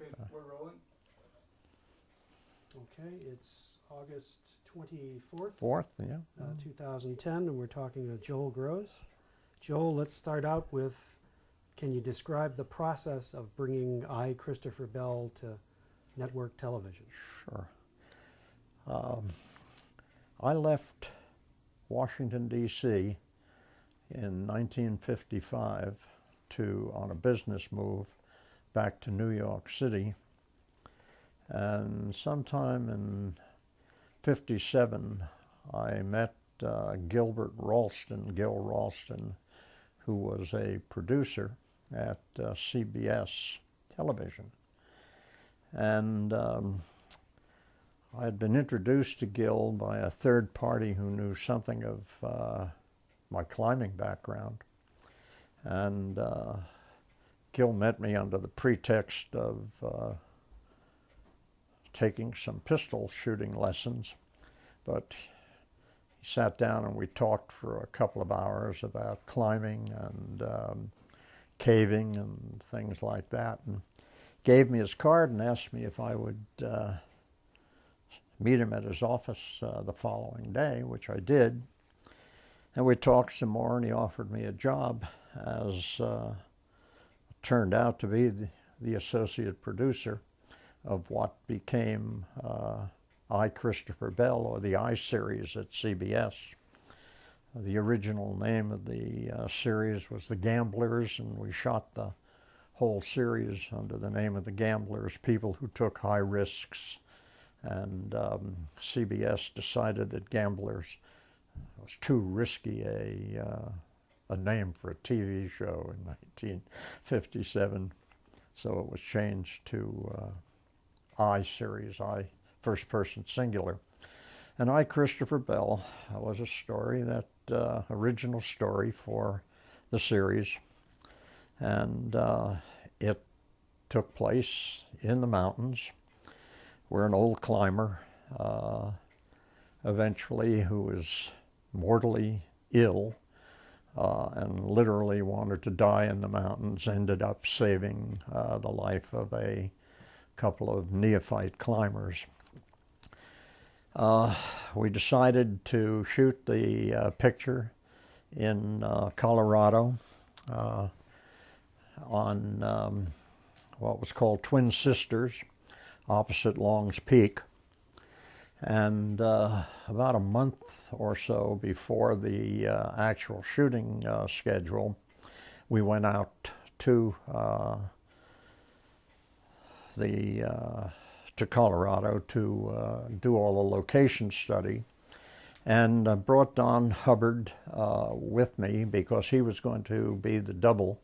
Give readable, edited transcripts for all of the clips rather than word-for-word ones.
Okay, we're rolling. Okay, it's August 24th, 2010, and we're talking to Joel Gross. Joel, let's start out with, can you describe the process of bringing I, Christopher Bell, to network television? Sure. I left Washington, D.C. in 1955 on a business move back to New York City. And sometime in '57, I met Gil Ralston, who was a producer at CBS television. And I had been introduced to Gil by a third party who knew something of my climbing background. And Gil met me under the pretext of taking some pistol shooting lessons, but he sat down and we talked for a couple of hours about climbing and caving and things like that, and gave me his card and asked me if I would meet him at his office the following day, which I did. And we talked some more, and he offered me a job as turned out to be the associate producer of what became I, Christopher Bell, or the I series at CBS. The original name of the series was The Gamblers, and we shot the whole series under the name of The Gamblers, people who took high risks. And CBS decided that Gamblers was too risky a name for a TV show in 1957, so it was changed to I series, I first person singular. And I, Christopher Bell, was a story, that original story for the series, and it took place in the mountains, where an old climber eventually, who was mortally ill and literally wanted to die in the mountains, ended up saving the life of a couple of neophyte climbers. We decided to shoot the picture in Colorado on what was called Twin Sisters, opposite Long's Peak. And about a month or so before the actual shooting schedule, we went out to Colorado to do all the location study, and brought Don Hubbard with me because he was going to be the double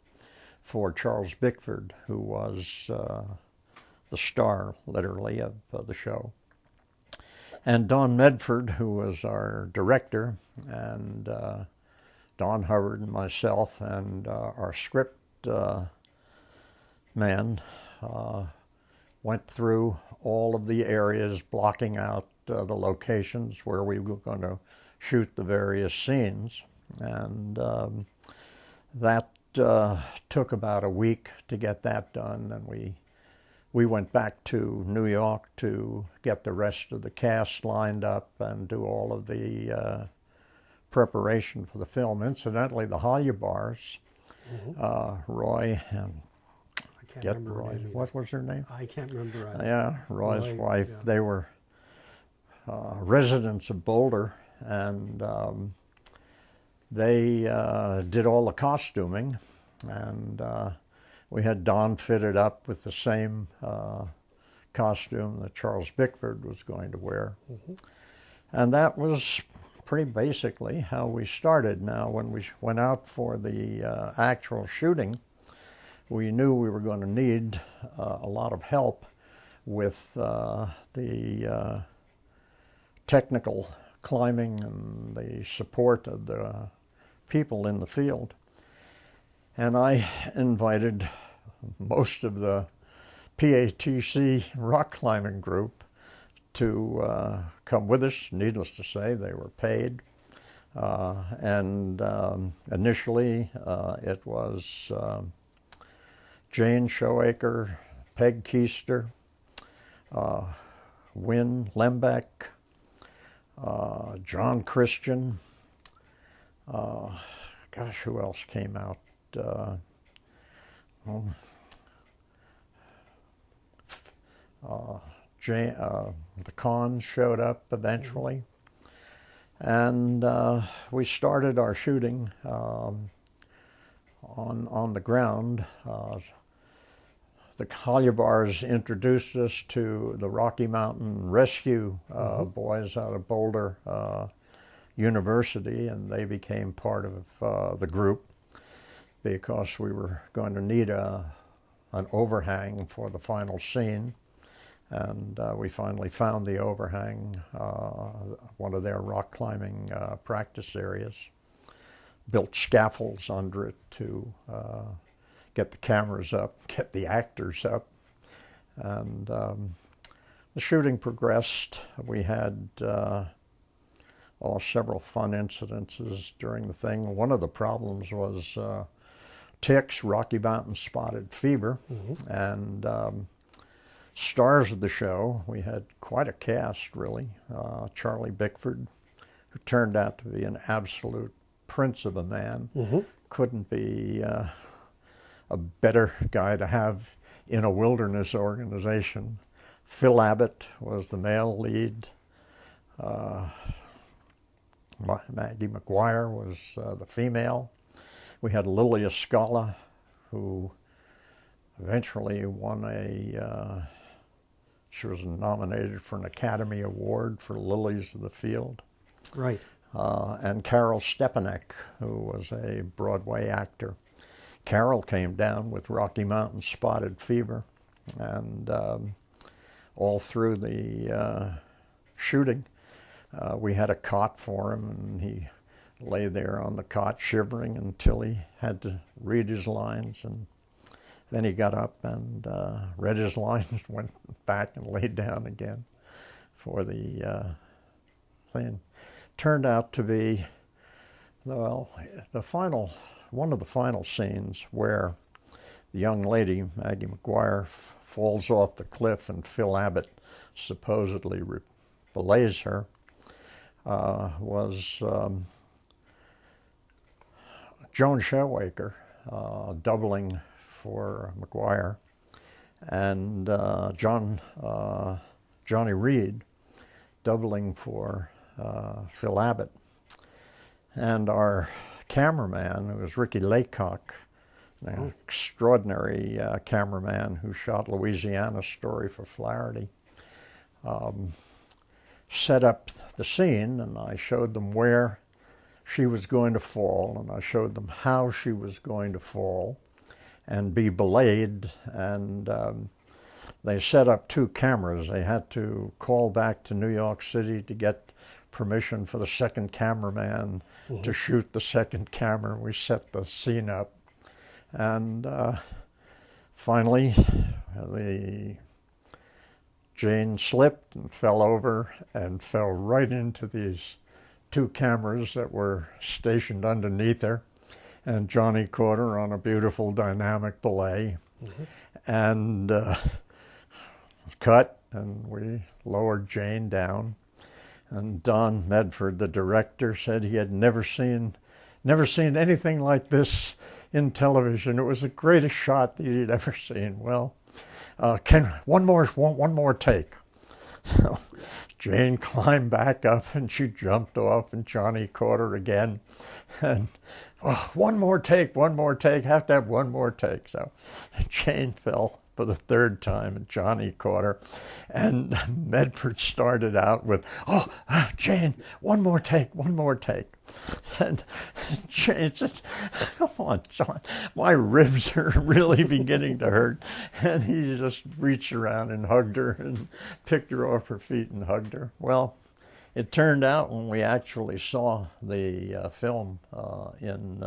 for Charles Bickford, who was the star, literally, of the show. And Don Medford, who was our director, and Don Hubbard and myself and our script man went through all of the areas, blocking out the locations where we were going to shoot the various scenes. And that took about a week to get that done. And we went back to New York to get the rest of the cast lined up and do all of the preparation for the film. Incidentally, the Hollybars, Roy and Roy. What was her name? I can't remember. Yeah, Roy's wife. Yeah. They were residents of Boulder, and they did all the costuming, and we had Don fitted up with the same costume that Charles Bickford was going to wear. And that was pretty basically how we started. Now, when we went out for the actual shooting, we knew we were going to need a lot of help with the technical climbing and the support of the people in the field. And I invited most of the PATC rock climbing group to come with us. Needless to say, they were paid. And initially, it was Jane Showaker, Peg Keister, Win Lembeck, John Christian. Gosh, who else came out? The Cons showed up eventually, and we started our shooting on the ground. The Collibars introduced us to the Rocky Mountain Rescue boys out of Boulder University, and they became part of the group because we were going to need an overhang for the final scene. And we finally found the overhang, one of their rock climbing practice areas, built scaffolds under it to get the cameras up, get the actors up. And the shooting progressed. We had several fun incidences during the thing. One of the problems was ticks, Rocky Mountain spotted fever, and stars of the show, we had quite a cast, really. Charlie Bickford, who turned out to be an absolute prince of a man. Couldn't be a better guy to have in a wilderness organization. Phil Abbott was the male lead. Maggie McGuire was the female. We had Lilia Scala, who eventually won she was nominated for an Academy Award for Lilies of the Field. Right. And Carol Stepanek, who was a Broadway actor. Carol came down with Rocky Mountain spotted fever, and all through the shooting, we had a cot for him, and he lay there on the cot shivering until he had to read his lines, and then he got up and read his lines, went back and laid down again for the thing. Turned out to be, well, one of the final scenes where the young lady, Maggie McGuire, falls off the cliff and Phil Abbott supposedly belays her, was Joan Shellwaker doubling for McGuire, and Johnny Reed doubling for Phil Abbott. And our cameraman, who was Ricky Laycock, an extraordinary cameraman who shot Louisiana Story for Flaherty, set up the scene, and I showed them where she was going to fall, and I showed them how she was going to fall and be belayed, and they set up 2 cameras. They had to call back to New York City to get permission for the second cameraman to shoot the second camera. We set the scene up, and finally Jane slipped and fell over and fell right into these 2 cameras that were stationed underneath her, and Johnny caught her on a beautiful dynamic belay, and cut, and we lowered Jane down. And Don Medford, the director, said he had never seen anything like this in television. It was the greatest shot that he'd ever seen. Well, one more take. So Jane climbed back up and she jumped off, and Johnny caught her again. And one more take, have to have one more take. So Jane fell for the 3rd time, and Johnny caught her. And Medford started out with, Jane, one more take. And Jane just, come on, John, my ribs are really beginning to hurt. And he just reached around and hugged her and picked her off her feet and hugged her. Well, it turned out when we actually saw the film in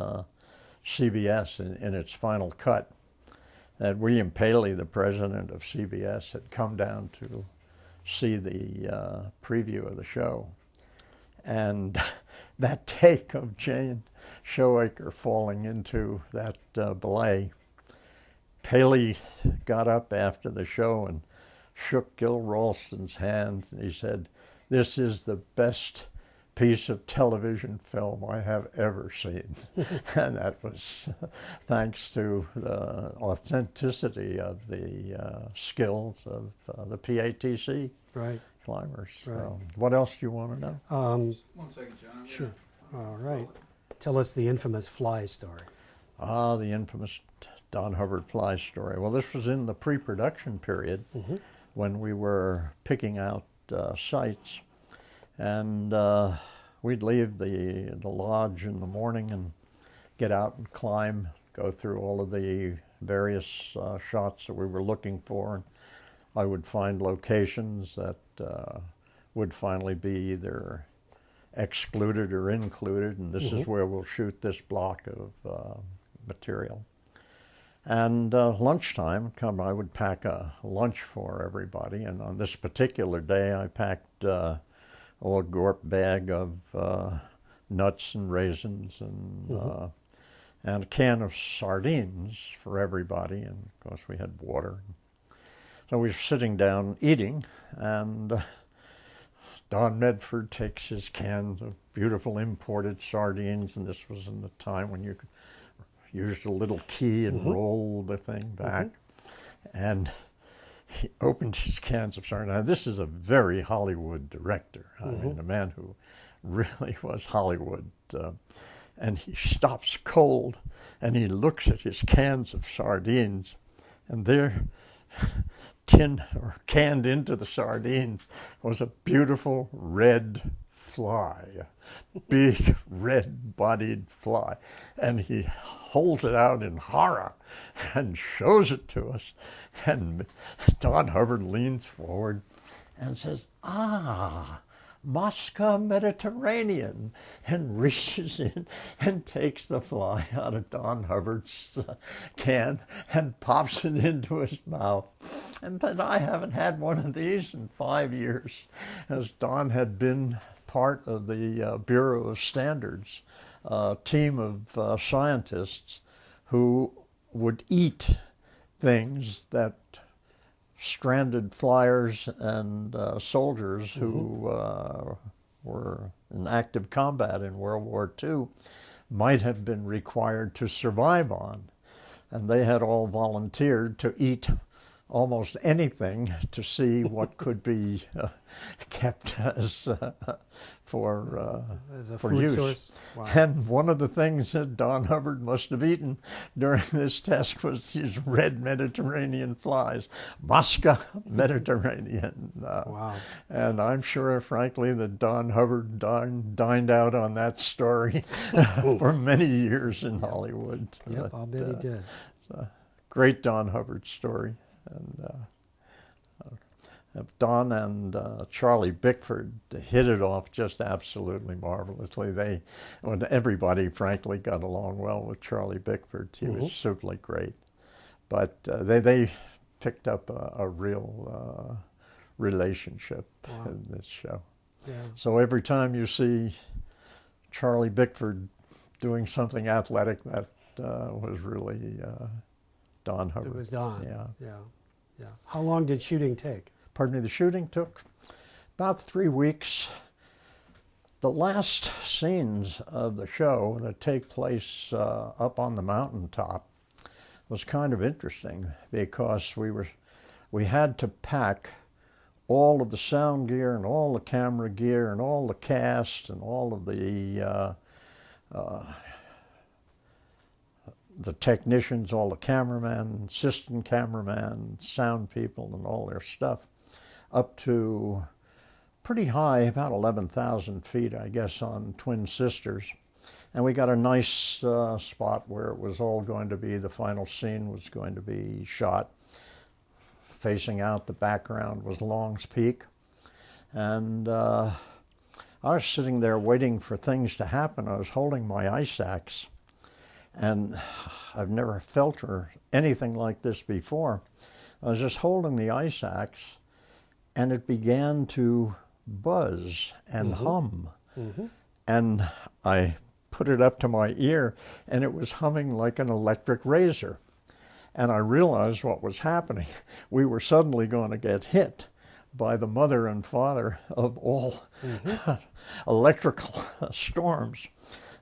CBS in its final cut, that William Paley, the president of CBS, had come down to see the preview of the show. And that take of Jane Shellwaker falling into that belay Paley got up after the show and shook Gil Ralston's hand, and he said, "This is the best piece of television film I have ever seen." And that was thanks to the authenticity of the skills of the PATC climbers. Right. So what else do you want to know? 1 second, John. Sure. All right. Tell us the infamous fly story. The infamous Don Hubbard fly story. Well, this was in the pre-production period when we were picking out sites. And we'd leave the lodge in the morning and get out and climb, go through all of the various shots that we were looking for. And I would find locations that would finally be either excluded or included, and this is where we'll shoot this block of material. And lunchtime, I would pack a lunch for everybody, and on this particular day I packed a Gorp bag of nuts and raisins and a can of sardines for everybody, and of course we had water. So we were sitting down eating, and Don Medford takes his cans of beautiful imported sardines, and this was in the time when you could use a little key and roll the thing back. And he opened his cans of sardines. Now, this is a very Hollywood director. I mean, a man who really was Hollywood. And he stops cold, and he looks at his cans of sardines, and there, tinned or canned into the sardines, was a beautiful red fly, a big red-bodied fly. And he holds it out in horror and shows it to us. And Don Hubbard leans forward and says, "Ah, Mosca Mediterranean," and reaches in and takes the fly out of Don Hubbard's can and pops it into his mouth. And I haven't had one of these in 5 years, as Don had been part of the Bureau of Standards team of scientists who would eat things that stranded flyers and soldiers who were in active combat in World War II might have been required to survive on. And they had all volunteered to eat almost anything to see what could be kept as for a for food use. source. Wow. And one of the things that Don Hubbard must have eaten during this test was these red Mediterranean flies, Mosca Mediterranean. Wow. And I'm sure, frankly, that Don Hubbard dined out on that story for many years in Hollywood. Yep, I'll bet he did. Great Don Hubbard story. And Don and Charlie Bickford hit it off just absolutely marvelously. Everybody, frankly, got along well with Charlie Bickford. He was certainly great. But they picked up a real relationship in this show. Yeah. So every time you see Charlie Bickford doing something athletic, that was really Don Hubbard. It was Don. Yeah. How long did shooting take? Pardon me, the shooting took about 3 weeks. The last scenes of the show that take place up on the mountaintop was kind of interesting because we had to pack all of the sound gear and all the camera gear and all the cast and all of the technicians, all the cameramen, assistant cameramen, sound people, and all their stuff, up to pretty high, about 11,000 feet, I guess, on Twin Sisters. And we got a nice spot where it was all going to be, the final scene was going to be shot. Facing out, the background was Long's Peak. And I was sitting there waiting for things to happen. I was holding my ice axe. And I've never felt or anything like this before. I was just holding the ice axe, and it began to buzz and hum. And I put it up to my ear, and it was humming like an electric razor. And I realized what was happening. We were suddenly going to get hit by the mother and father of all electrical storms.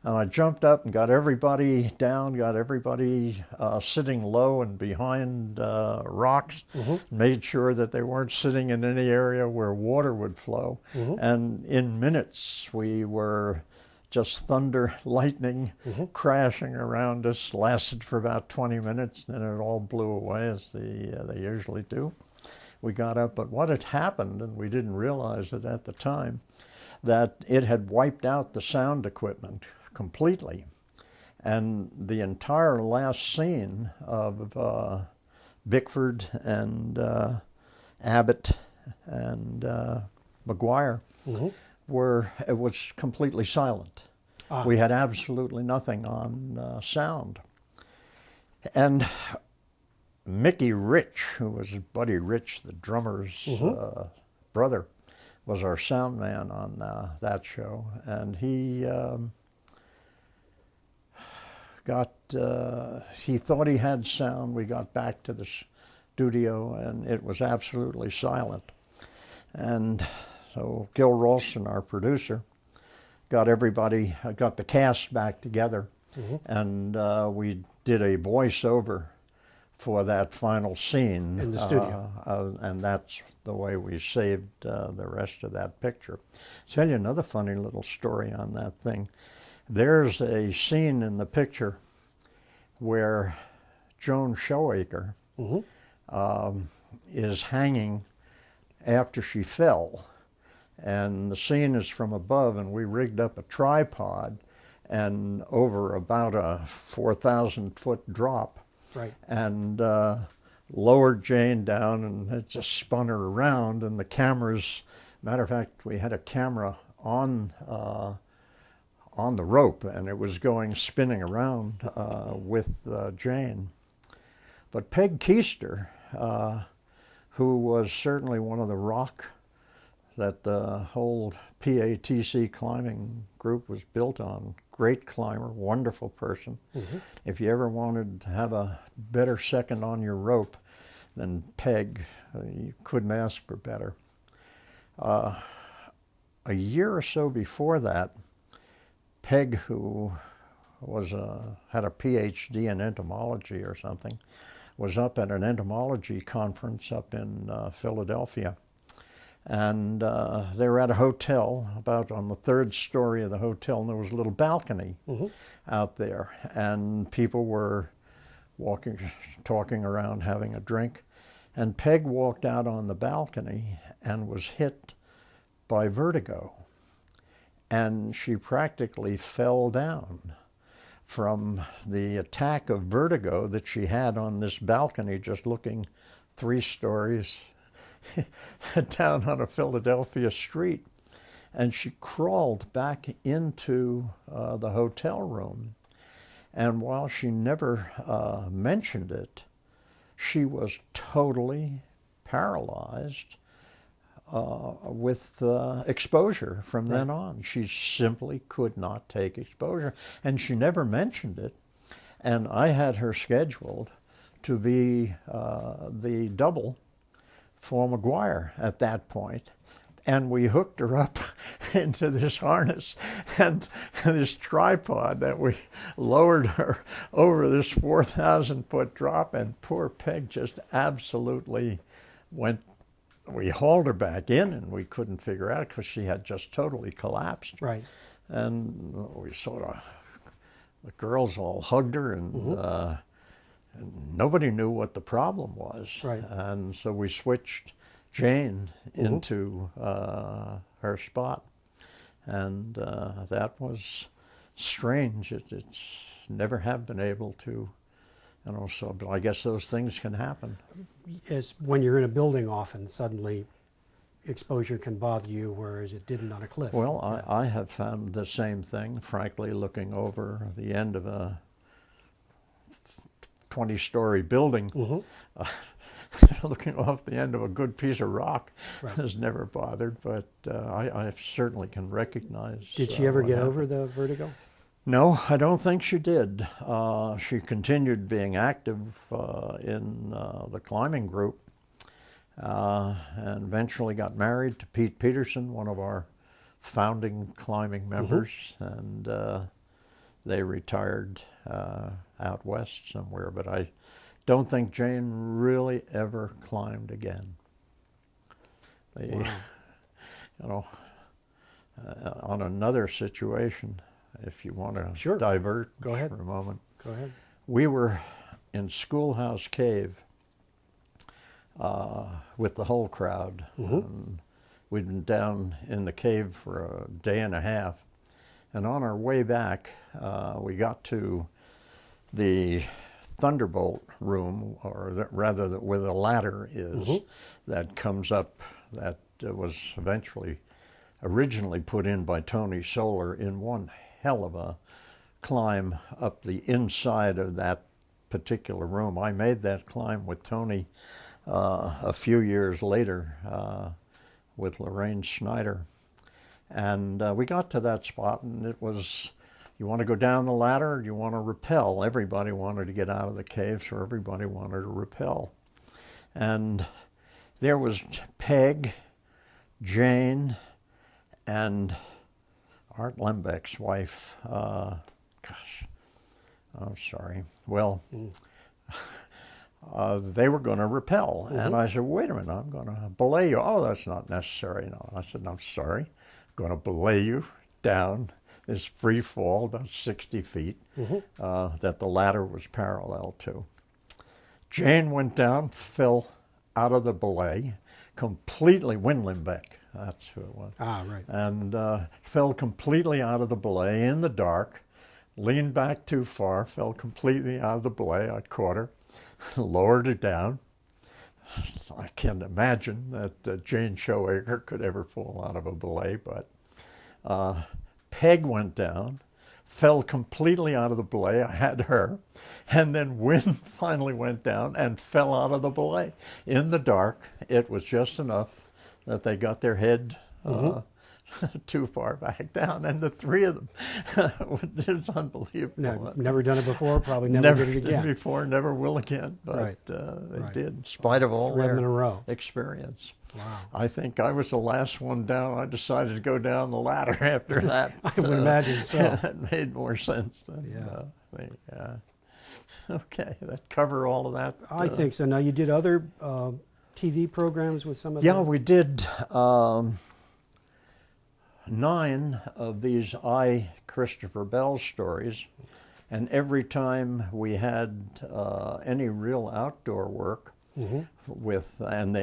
And I jumped up and got everybody down, got everybody sitting low and behind rocks, made sure that they weren't sitting in any area where water would flow. And in minutes, we were just thunder, lightning, crashing around us. Lasted for about 20 minutes, then it all blew away, as they usually do. We got up, but what had happened, and we didn't realize it at the time, that it had wiped out the sound equipment completely. And the entire last scene of Bickford and Abbott and McGuire it was completely silent. We had absolutely nothing on sound. And Mickey Rich, who was Buddy Rich, the drummer's brother, was our sound man on that show. And he he thought he had sound. We got back to the studio and it was absolutely silent. And so Gil Ralston, our producer, got the cast back together, and we did a voiceover for that final scene in the studio, and that's the way we saved the rest of that picture. I'll tell you another funny little story on that thing. There's a scene in the picture where Joan Showaker is hanging after she fell, and the scene is from above, and we rigged up a tripod and over about a 4,000-foot drop, and lowered Jane down, and it just spun her around, and the cameras, matter of fact, we had a camera on the rope, and it was spinning around with Jane. But Peg Keister, who was certainly one of the rock that the whole PATC climbing group was built on, great climber, wonderful person. If you ever wanted to have a better second on your rope than Peg, you couldn't ask for better. A year or so before that, Peg, who had a PhD in entomology or something, was up at an entomology conference up in Philadelphia. And they were at a hotel, about on the third story of the hotel, and there was a little balcony out there. And people were talking around, having a drink. And Peg walked out on the balcony and was hit by vertigo. And she practically fell down from the attack of vertigo that she had on this balcony, just looking 3 stories down on a Philadelphia street. And she crawled back into the hotel room. And while she never mentioned it, she was totally paralyzed with exposure from then on. She simply could not take exposure. And she never mentioned it. And I had her scheduled to be the double for McGuire at that point. And we hooked her up into this harness and this tripod that we lowered her over this 4,000-foot drop, and poor Peg just absolutely went. We hauled her back in, and we couldn't figure out because she had just totally collapsed. And we the girls all hugged her, and nobody knew what the problem was. And so we switched Jane into her spot, and that was strange. It's never have been able to, but I guess those things can happen. As when you're in a building, often suddenly exposure can bother you, whereas it didn't on a cliff. Well, I have found the same thing, frankly, looking over the end of a 20-story building. Looking off the end of a good piece of rock has never bothered, but I certainly can recognize. Did she ever get over the vertigo? No, I don't think she did. She continued being active in the climbing group, and eventually got married to Pete Peterson, one of our founding climbing members, and they retired out west somewhere. But I don't think Jane really ever climbed again. Wow. You know, on another situation, if you want to Sure. divert Go ahead. for a moment. Go ahead. We were in Schoolhouse Cave with the whole crowd. And we'd been down in the cave for a day and a half. And on our way back, we got to the Thunderbolt room, or rather where the ladder is that comes up, that was originally put in by Tony Solar in one hell of a climb up the inside of that particular room. I made that climb with Tony a few years later with Lorraine Schneider. And we got to that spot, and it was, you want to go down the ladder, or you want to rappel? Everybody wanted to get out of the cave, so everybody wanted to rappel. And there was Peg, Jane, and Art Lembeck's wife. I'm sorry. Well, they were going to rappel. And I said, wait a minute, I'm going to belay you. Oh, that's not necessary. No. I said, I'm sorry. I'm going to belay you down this free fall, about 60 feet, that the ladder was parallel to. Jane went down, fell out of the belay, completely, Win Lembeck, that's who it was. Ah, right. And fell completely out of the belay in the dark, leaned back too far, fell completely out of the belay. I caught her, lowered her down. I can't imagine that Jane Shoemaker could ever fall out of a belay, but Peg went down, fell completely out of the belay. I had her. And then Win finally went down and fell out of the belay. In the dark, it was just enough that they got their head too far back down. And the three of them, it was unbelievable. No, never done it before, probably never did it again. Never before, never will again. But they did, in spite of all Three of them their in a row. experience. Wow. I think I was the last one down. I decided to go down the ladder after that. I would imagine so. That made more sense than okay, that cover all of that? I think so. Now, you did other TV programs with some of Yeah, them? we did 9 of these Christopher Bell stories, and every time we had any real outdoor work,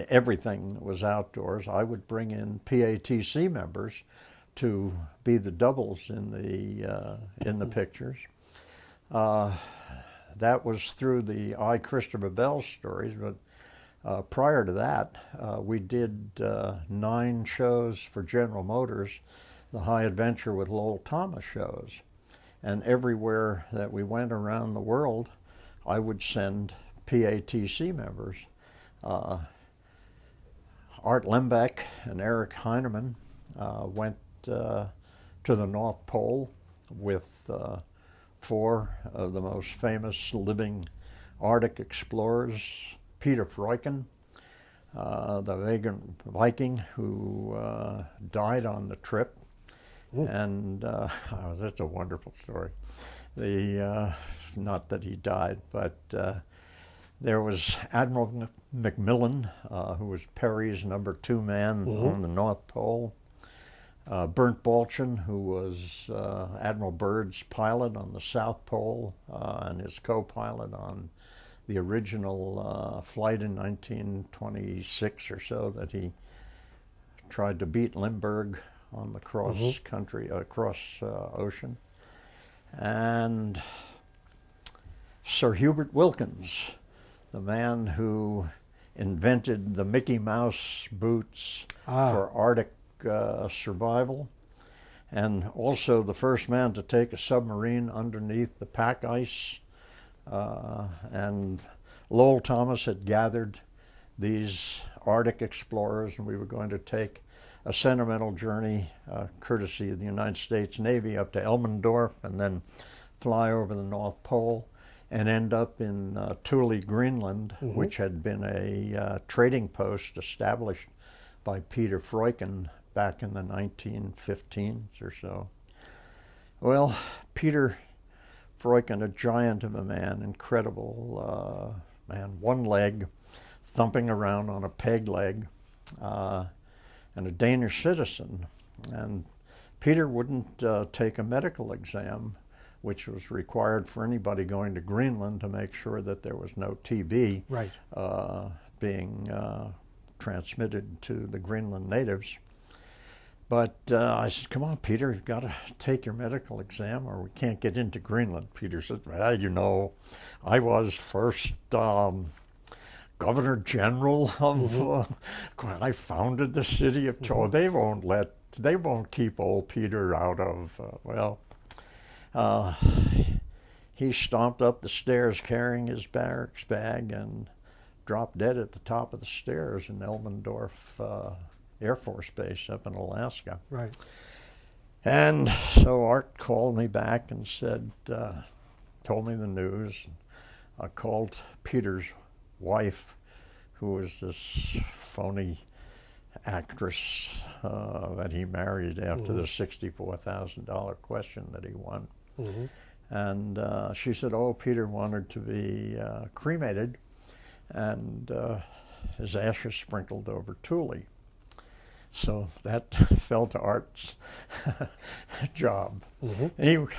everything was outdoors, I would bring in PATC members to be the doubles in the pictures. That was through the Christopher Bell stories, but prior to that, we did 9 shows for General Motors, the High Adventure with Lowell Thomas shows. And everywhere that we went around the world, I would send PATC members. Art Lembeck and Eric Heinemann went to the North Pole with 4 of the most famous living Arctic explorers, Peter Freuchen, the Viking who died on the trip. And that's a wonderful story. Not that he died, but there was Admiral Macmillan, who was Perry's number 2 man on the North Pole. Bernd Balchen, who was Admiral Byrd's pilot on the South Pole, and his co-pilot on the original flight in 1926 or so that he tried to beat Lindbergh on the cross ocean. And Sir Hubert Wilkins, the man who invented the Mickey Mouse boots for Arctic survival, and also the first man to take a submarine underneath the pack ice. And Lowell Thomas had gathered these Arctic explorers, and we were going to take a sentimental journey, courtesy of the United States Navy, up to Elmendorf, and then fly over the North Pole and end up in Thule, Greenland, which had been a trading post established by Peter Freuchen back in the 1915s or so. Well, Peter Freuchen, a giant of a man, incredible man, one leg, thumping around on a peg leg, and a Danish citizen. And Peter wouldn't take a medical exam, which was required for anybody going to Greenland to make sure that there was no TB being transmitted to the Greenland natives. But I said, come on, Peter, you've got to take your medical exam or we can't get into Greenland. Peter said, well, you know, I was first Governor General of, I founded the city of Toronto. They won't keep old Peter out of, he stomped up the stairs carrying his barracks bag and dropped dead at the top of the stairs in Elmendorf Air Force Base up in Alaska. Right. And so Art called me back and said, told me the news. I called Peter's wife, who was this phony actress that he married after the $64,000 question that he won. And she said, oh, Peter wanted to be cremated and his ashes sprinkled over Thule. So that fell to Art's job. He was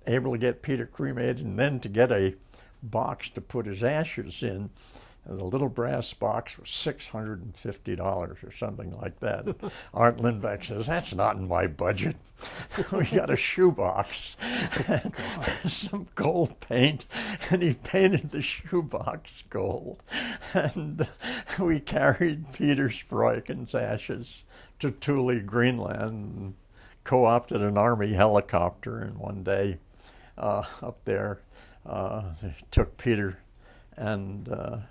able to get Peter cremated and then to get a box to put his ashes in. The little brass box was $650 or something like that. Art Lindbeck says, that's not in my budget. We got a shoebox and some gold paint, and he painted the shoebox gold. And we carried Peter Freukhen's ashes to Thule, Greenland, and co-opted an Army helicopter. And one day up there, they took Peter and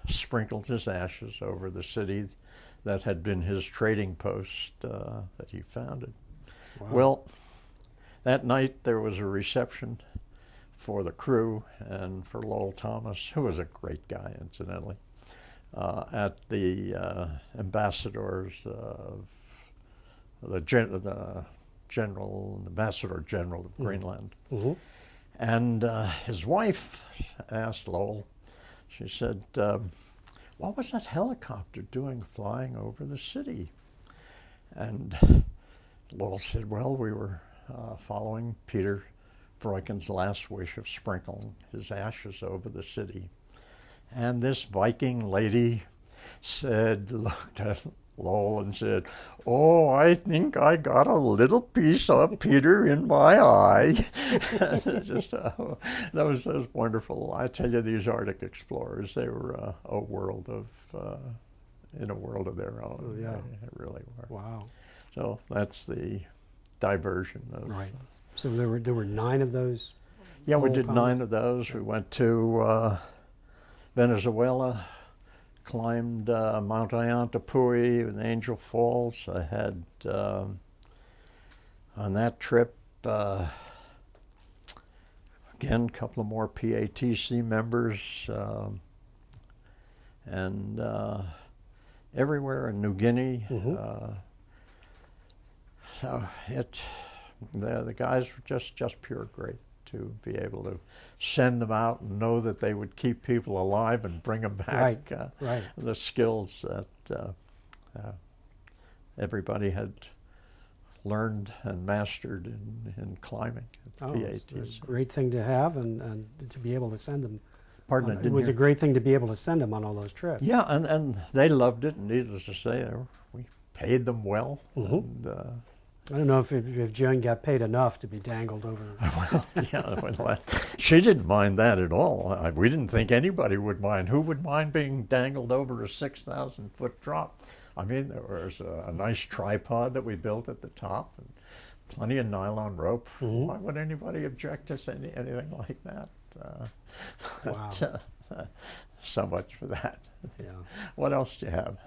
sprinkled his ashes over the city that had been his trading post that he founded. Wow. Well, that night there was a reception for the crew and for Lowell Thomas, who was a great guy, incidentally, at the ambassador general of Greenland. And his wife asked Lowell, she said, what was that helicopter doing flying over the city? And Lowell said, well, we were following Peter Freukhen's last wish of sprinkling his ashes over the city. And this Viking lady looked at Lowell and said, oh, I think I got a little piece of Peter in my eye. Just, that was wonderful. I tell you, these Arctic explorers, they were a world of, in a world of their own. Oh, yeah. They really were. Wow. So that's the diversion of. Right. So there were 9 of those. Yeah, we did 9 of those. We went to Venezuela, climbed Mount Ayantapui and Angel Falls. I had, on that trip, again, a couple of more PATC members, and everywhere in New Guinea. So the guys were just pure great to be able to send them out and know that they would keep people alive and bring them back. The skills that everybody had learned and mastered in climbing at It's a great thing to have and to be able to send them. Pardon me. It was a great thing to be able to send them on all those trips. Yeah, and they loved it, and needless to say, we paid them well. And, I don't know if Joan got paid enough to be dangled over. Well, yeah, she didn't mind that at all. We didn't think anybody would mind. Who would mind being dangled over a 6,000-foot drop? I mean, there was a nice tripod that we built at the top, and plenty of nylon rope. Why would anybody object to anything like that? Wow. So much for that. Yeah. What else do you have?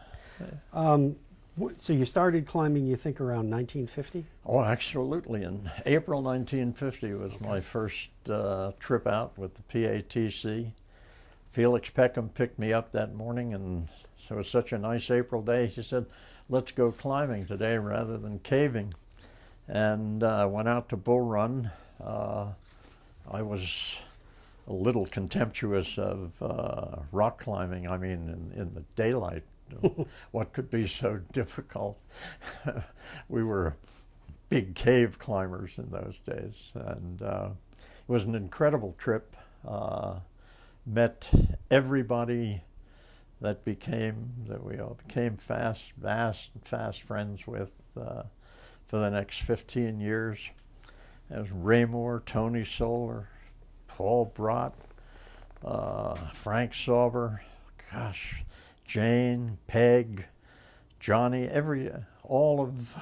So you started climbing, you think, around 1950? Oh, absolutely. In April 1950 was my first trip out with the PATC. Felix Peckham picked me up that morning, and so it was such a nice April day. He said, let's go climbing today rather than caving. And I went out to Bull Run. I was a little contemptuous of rock climbing. I mean, in the daylight, what could be so difficult? We were big cave climbers in those days, and it was an incredible trip. Met everybody that we all became fast friends with for the next 15 years. As Ray Moore, Tony Solar, Paul Brott, Frank Sauber, gosh, Jane, Peg, Johnny, all of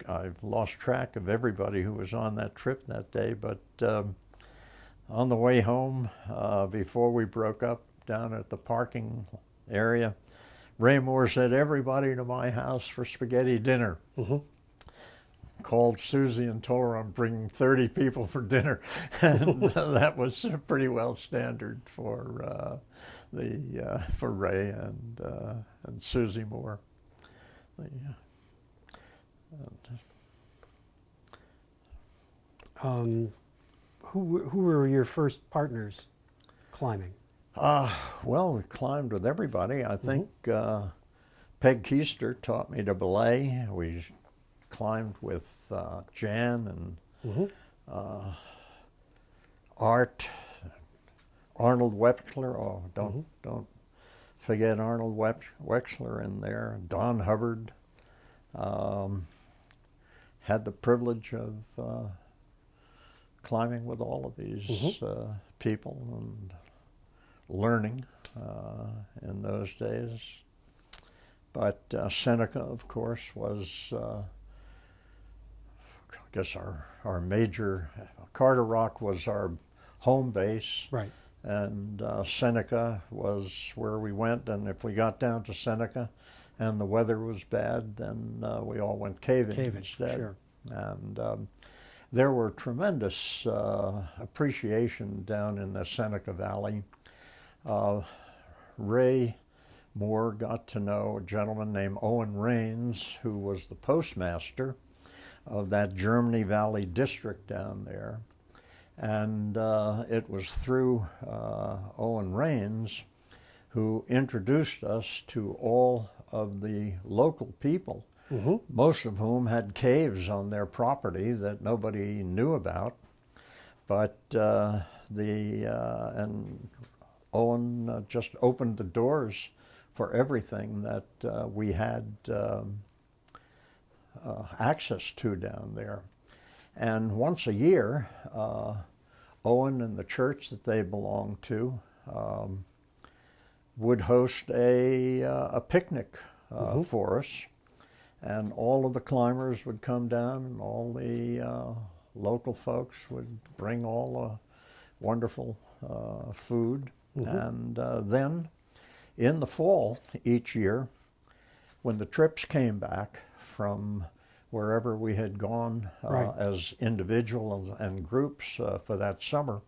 I've lost track of everybody who was on that trip that day, but on the way home, before we broke up down at the parking area, Ray Moore said, everybody to my house for spaghetti dinner. Called Susie and told her I'm bringing 30 people for dinner. And that was pretty well standard for Ray and Susie Moore. Who were your first partners climbing? Well, we climbed with everybody. I think Peg Keister taught me to belay. We climbed with Jan and Art, Arnold Wexler. Oh, don't forget Arnold Wexler in there. Don Hubbard. Had the privilege of climbing with all of these people and learning in those days. But Seneca, of course, was, I guess, our major. Carter Rock was our home base. Right. And Seneca was where we went. And if we got down to Seneca and the weather was bad, then we all went caving instead. Sure. And there were tremendous appreciation down in the Seneca Valley. Ray Moore got to know a gentleman named Owen Raines, who was the postmaster of that Germany Valley district down there. And it was through Owen Raines who introduced us to all of the local people, most of whom had caves on their property that nobody knew about. But and Owen just opened the doors for everything that we had access to down there. And once a year, Owen and the church that they belonged to would host a picnic for us. And all of the climbers would come down, and all the local folks would bring all the wonderful food. And then in the fall each year, when the trips came back from wherever we had gone as individuals and groups for that summer,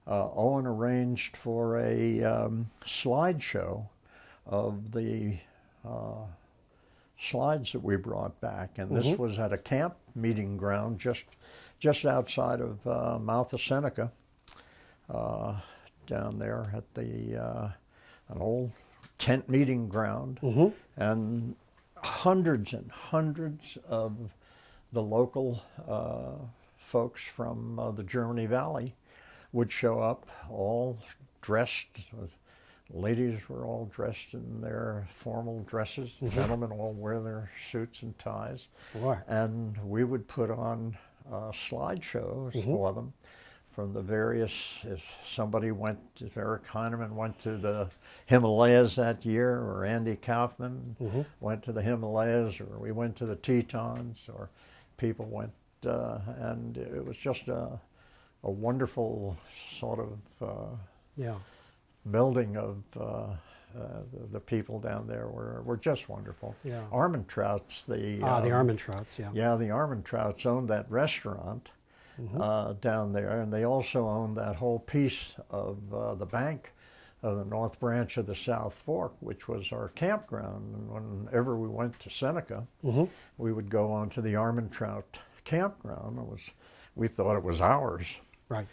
Owen arranged for a slideshow of the slides that we brought back. And this was at a camp meeting ground just outside of mouth of Seneca, down there at the an old tent meeting ground. And hundreds and hundreds of the local folks from the Germany Valley would show up, all dressed. Ladies were all dressed in their formal dresses. Gentlemen all wear their suits and ties. And we would put on slideshows for them from the various, if somebody went, if Eric Heinemann went to the Himalayas that year, or Andy Kaufman went to the Himalayas, or we went to the Tetons, or people went, and it was just a wonderful sort of melding of The people down there were just wonderful. Yeah. Armentrouts, The Armentrouts, yeah. Yeah, the Armentrouts owned that restaurant down there, and they also owned that whole piece of the bank of the North Branch of the South Fork, which was our campground. And whenever we went to Seneca, we would go on to the Armentrout campground. We thought it was ours. Right.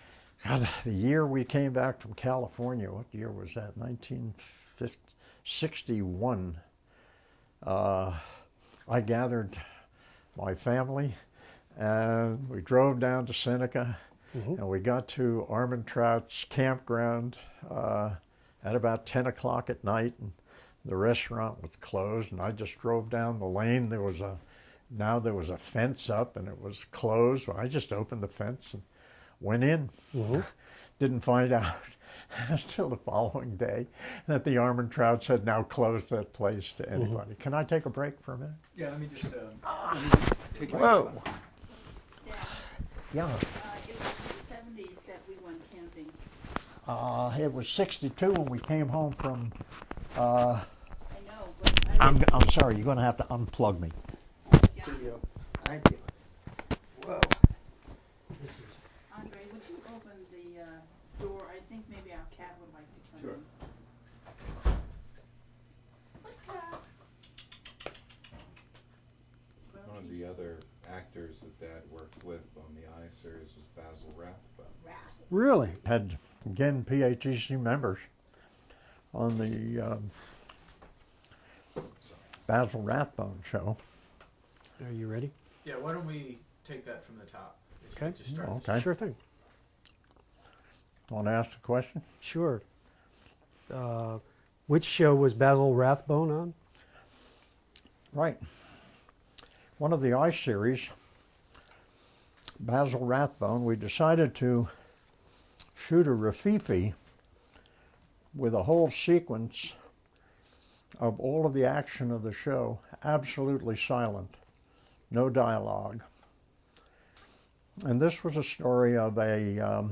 God, the year we came back from California, what year was that? 1961. I gathered my family and we drove down to Seneca, and we got to Armentrout's campground at about 10 o'clock at night, and the restaurant was closed, and I just drove down the lane. There was a fence up and it was closed. Well, I just opened the fence and went in. Didn't find out until the following day that the Armentrouts had now closed that place to anybody. Can I take a break for a minute? Yeah, let me just take a Whoa. Yeah. Yeah. It was the 70s that we went camping. It was 62 when we came home from. I know, but I I'm sorry. You're going to have to unplug me. video. Thank you. Whoa. Andre, would you open the door? I think maybe our cat would like to come Sure. in. What's that? One of the other actors that Dad worked with on the I series was Basil Rathbone. Really? Had again PHEC members on the Basil Rathbone show. Are you ready? Yeah, why don't we take that from the top? If you Okay. could just start. Okay. Sure thing. Want to ask a question? Sure. Which show was Basil Rathbone on? Right. One of the I series, Basil Rathbone, we decided to shoot a Rafifi with a whole sequence of all of the action of the show, absolutely silent, no dialogue. And this was a story of a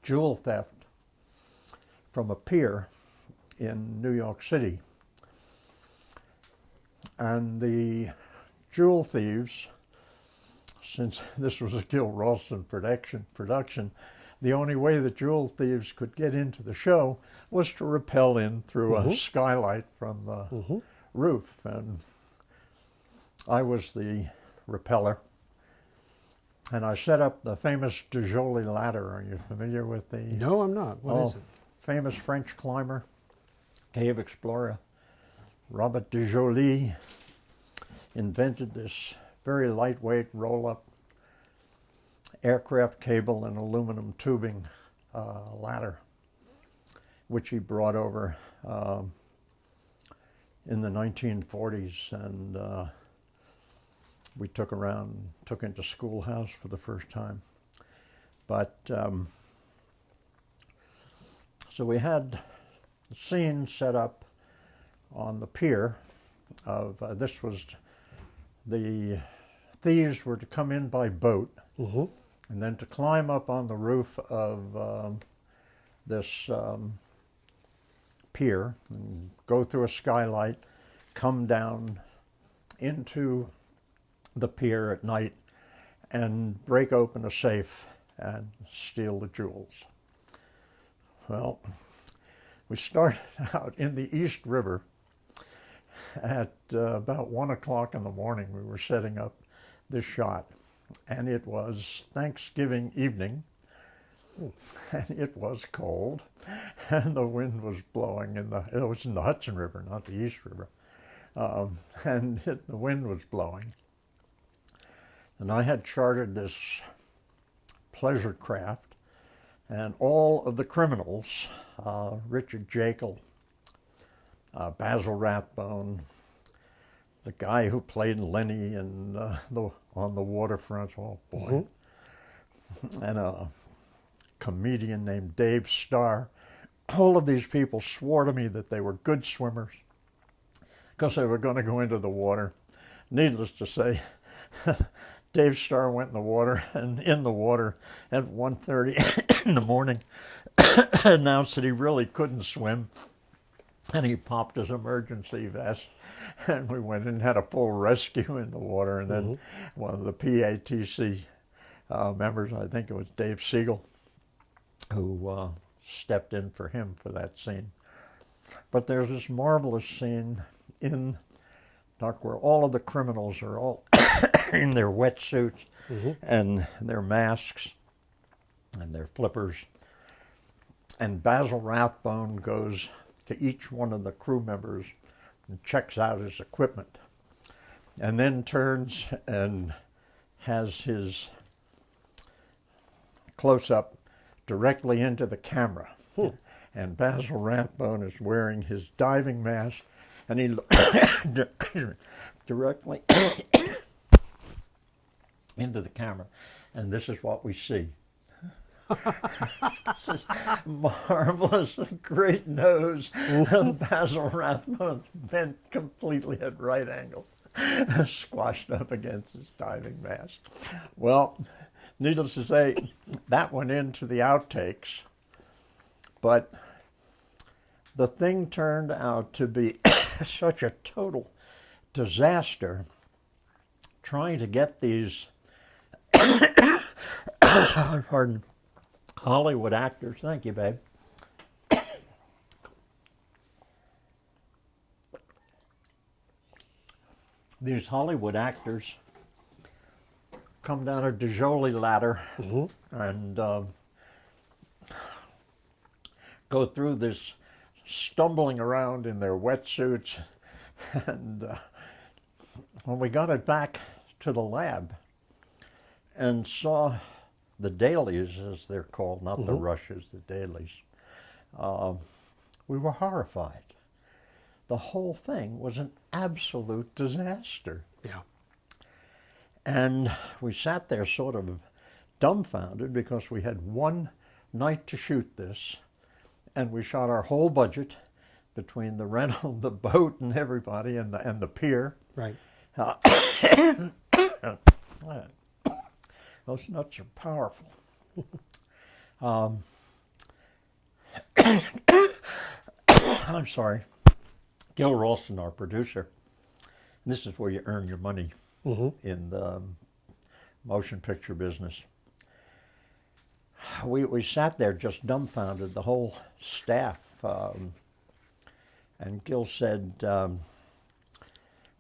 jewel theft from a pier in New York City. And the jewel thieves, since this was a Gil Ralston production, the only way the jewel thieves could get into the show was to rappel in through a skylight from the roof. And I was the rappeller. And I set up the famous de Joly ladder. Are you familiar with the... No, I'm not. What is it? Famous French climber, cave explorer, Robert de Joly invented this very lightweight roll-up aircraft cable and aluminum tubing ladder, which he brought over in the 1940s, and we took into Schoolhouse for the first time. But so we had the scene set up on the pier of this was the thieves were to come in by boat and then to climb up on the roof of this pier and go through a skylight, come down into the pier at night and break open a safe and steal the jewels. Well, we started out in the East River at about 1 o'clock in the morning. We were setting up this shot, and it was Thanksgiving evening, and it was cold, and the wind was blowing it was in the Hudson River, not the East River, and the wind was blowing. And I had chartered this pleasure craft, and all of the criminals, Richard Jekyll, Basil Rathbone, the guy who played Lenny on the waterfront, oh boy, and a comedian named Dave Starr. All of these people swore to me that they were good swimmers because they were going to go into the water. Needless to say, Dave Starr went in the water, and in the water at 1:30 in the morning announced that he really couldn't swim and he popped his emergency vest, and we went and had a full rescue in the water. And then one of the PATC members, I think it was Dave Siegel, who stepped in for him for that scene. But there's this marvelous scene in dock where all of the criminals are all in their wetsuits and their masks and their flippers. And Basil Rathbone goes to each one of the crew members and checks out his equipment, and then turns and has his close-up directly into the camera. And Basil Rathbone is wearing his diving mask, and he directly into the camera, and this is what we see. This is marvelous, great nose of Basil Rathbone bent completely at right angles, squashed up against his diving mask. Well, needless to say, that went into the outtakes, but the thing turned out to be such a total disaster trying to get these pardon, Hollywood actors, thank you, babe, these Hollywood actors come down a Dijoli ladder and go through this stumbling around in their wetsuits. And when we got it back to the lab and saw the dailies, as they're called, not the rushes, the dailies, we were horrified. The whole thing was an absolute disaster. Yeah. And we sat there sort of dumbfounded because we had one night to shoot this, and we shot our whole budget between the rental, the boat, and everybody, and the pier. Right. Those nuts are powerful. I'm sorry. Gil Ralston, our producer, this is where you earn your money in the motion picture business. We sat there just dumbfounded, the whole staff. And Gil said, why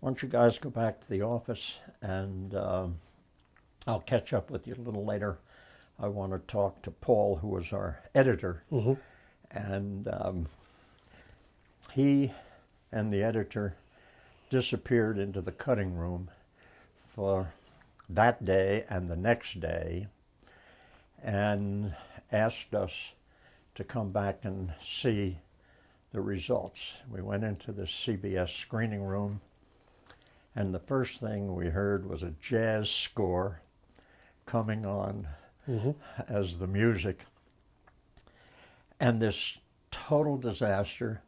don't you guys go back to the office, and I'll catch up with you a little later. I want to talk to Paul, who was our editor. And he and the editor disappeared into the cutting room for that day and the next day, and asked us to come back and see the results. We went into the CBS screening room, and the first thing we heard was a jazz score coming on as the music. And this total disaster.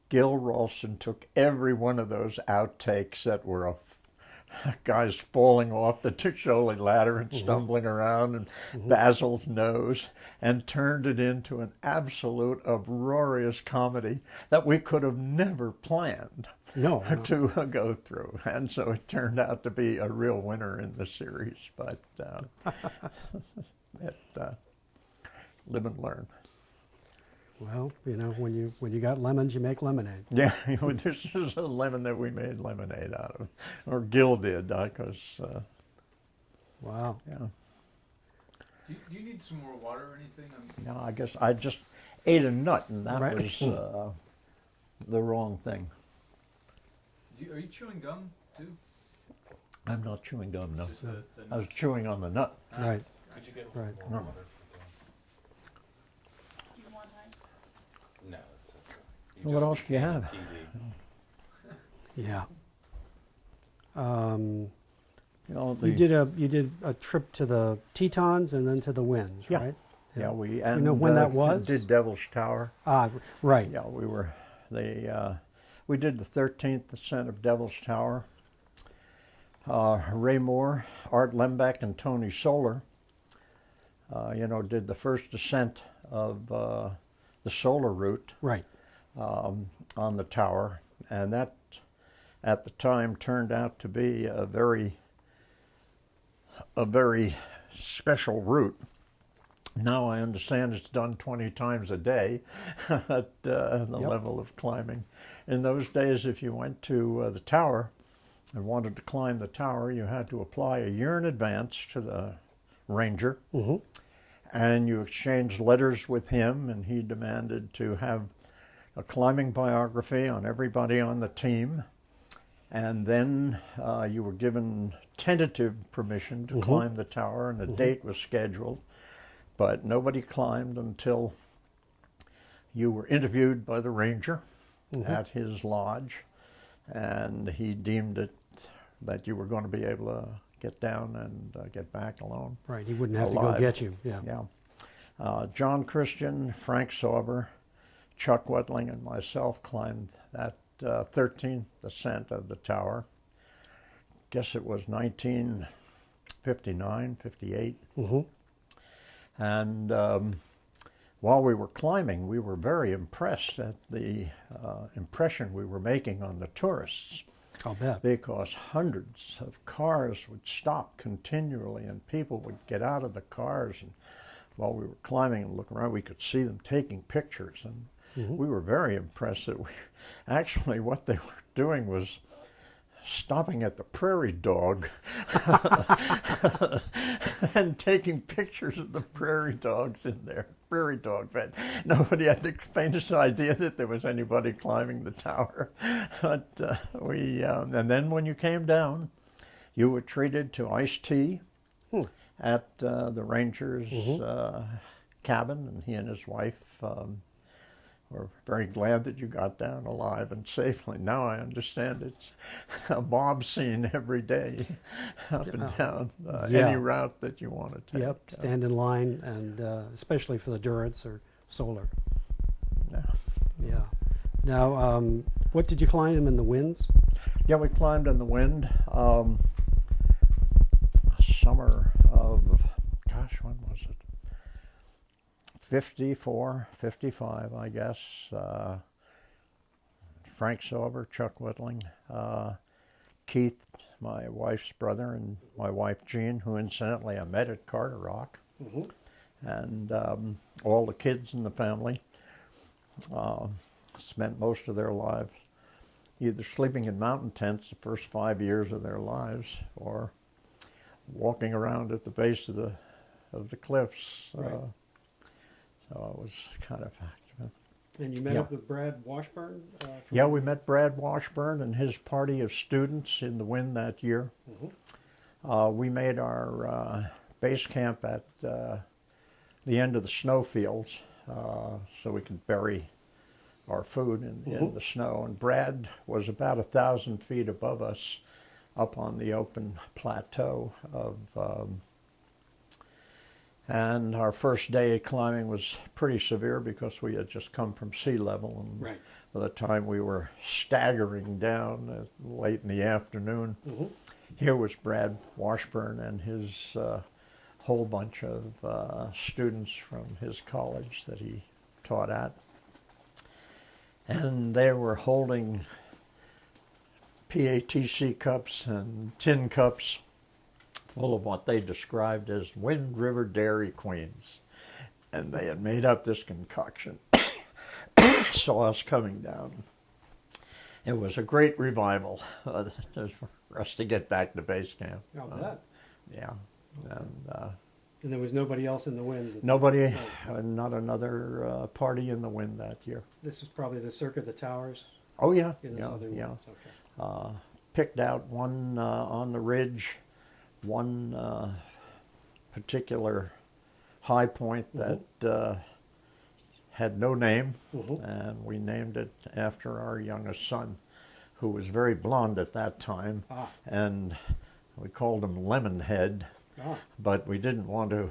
Gil Ralston took every one of those outtakes that were guys falling off the Dijoli ladder and stumbling around, and Basil's nose, and turned it into an absolute uproarious comedy that we could have never planned to go through. And so it turned out to be a real winner in the series. But live and learn. Well, you know, when you got lemons, you make lemonade. Yeah, this is a lemon that we made lemonade out of, or Gil did, because. Wow. Yeah. Do you need some more water or anything? No, I guess I just ate a nut, and that was the wrong thing. Are you chewing gum too? I'm not chewing gum, no. Just the I was chewing on the nut. Right. Could you get Right. No. Do you want ice? No, it's okay. What else do you have? TV. Yeah. You know, You did a trip to the Tetons and then to the Winds, Yeah. right? Yeah, we You know when that was? did Devil's Tower. Ah, right. Yeah, we did the 13th ascent of Devil's Tower. Ray Moore, Art Lembeck, and Tony Solar, did the first ascent of the solar route. Right. on the tower, and that at the time turned out to be a very special route. Now I understand it's done 20 times a day at the level of climbing. In those days, if you went to the tower and wanted to climb the tower, you had to apply a year in advance to the ranger, and you exchanged letters with him, and he demanded to have a climbing biography on everybody on the team, and then you were given tentative permission to climb the tower, and a date was scheduled, but nobody climbed until you were interviewed by the ranger at his lodge, and he deemed it that you were going to be able to get down and get back alone. Right, he wouldn't have alive. to go get you. Yeah. Yeah. John Christian, Frank Sauber, Chuck Wetling, and myself climbed that 13th ascent of the tower. Guess it was 1959, 58. And while we were climbing, we were very impressed at the impression we were making on the tourists. I'll bet. Because hundreds of cars would stop continually, and people would get out of the cars, and while we were climbing and looking around, we could see them taking pictures, and we were very impressed that actually what they were doing was stopping at the prairie dog and taking pictures of the prairie dogs in there. Prairie dog bed. Nobody had the faintest idea that there was anybody climbing the tower. But and then when you came down, you were treated to iced tea at the ranger's cabin, and he and his wife we're very glad that you got down alive and safely. Now I understand it's a mob scene every day, up and down any route that you want to take. Yep, stand in line, and especially for the Durance or Solar. Yeah. Now, what did you climb in the winds? Yeah, we climbed in the wind. Summer of, gosh, when was it? 54, 55, I guess. Frank Sauber, Chuck Whittling, Keith, my wife's brother, and my wife Jean, who incidentally I met at Carter Rock, and all the kids in the family spent most of their lives either sleeping in mountain tents the first 5 years of their lives, or walking around at the base of the cliffs. So it was kind of active. And you met up with Brad Washburn? Yeah, we met Brad Washburn and his party of students in the wind that year. We made our base camp at the end of the snowfields so we could bury our food in the snow. And Brad was about 1,000 feet above us up on the open plateau of and our first day climbing was pretty severe because we had just come from sea level, and by the time we were staggering down late in the afternoon, here was Brad Washburn and his whole bunch of students from his college that he taught at. And they were holding PATC cups and tin cups full of what they described as Wind River Dairy Queens. And they had made up this concoction, saw us coming down. It was a great revival for us to get back to base camp. I'll bet. Yeah. And there was nobody else in the wind? Nobody, not another party in the wind that year. This was probably the Cirque of the Towers? Oh, yeah. In the southern winds. Okay. Picked out one on the ridge, one particular high point that had no name, and we named it after our youngest son, who was very blond at that time, and we called him Lemonhead, but we didn't want to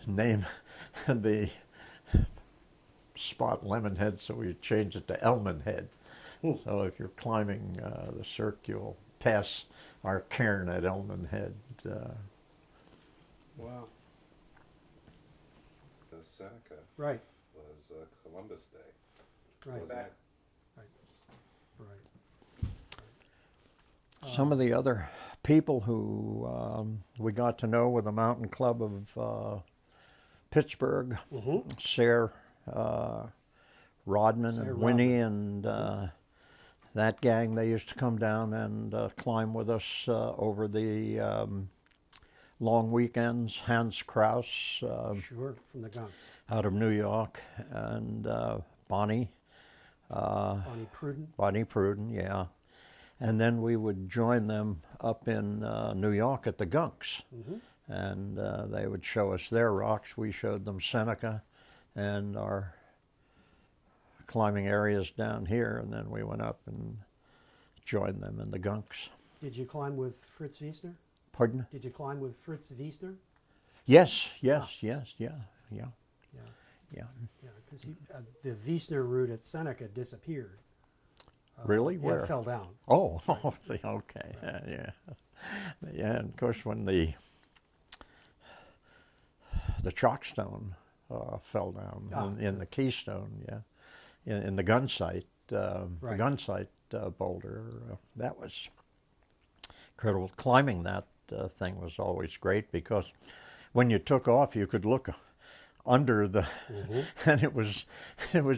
name the spot Lemonhead, so we changed it to Elmanhead. So if you're climbing the Cirque, you'll pass our cairn at Elmanhead. Wow. The Seneca Right. was Columbus Day. Right. Wasn't it? Right. Some of the other people who we got to know with the Mountain Club of Pittsburgh, Sarah Rodman Sarah and Winnie and that gang, they used to come down and climb with us over the long weekends. Hans Kraus Sure, from the Gunks. out of New York, and Bonnie Bonnie Pruden. yeah. And then we would join them up in New York at the Gunks. And they would show us their rocks. We showed them Seneca and our climbing areas down here, and then we went up and joined them in the Gunks. Did you climb with Fritz Wiesner? Pardon? Did you climb with Fritz Wiesner? Yes, Yeah, because the Wiesner route at Seneca disappeared. Really? It Where? fell down. Oh, okay, yeah. Yeah, and of course when the Chalkstone fell down in the Keystone, in the gun site, the gun site boulder, that was incredible. Climbing that thing was always great because when you took off, you could look under the, and it was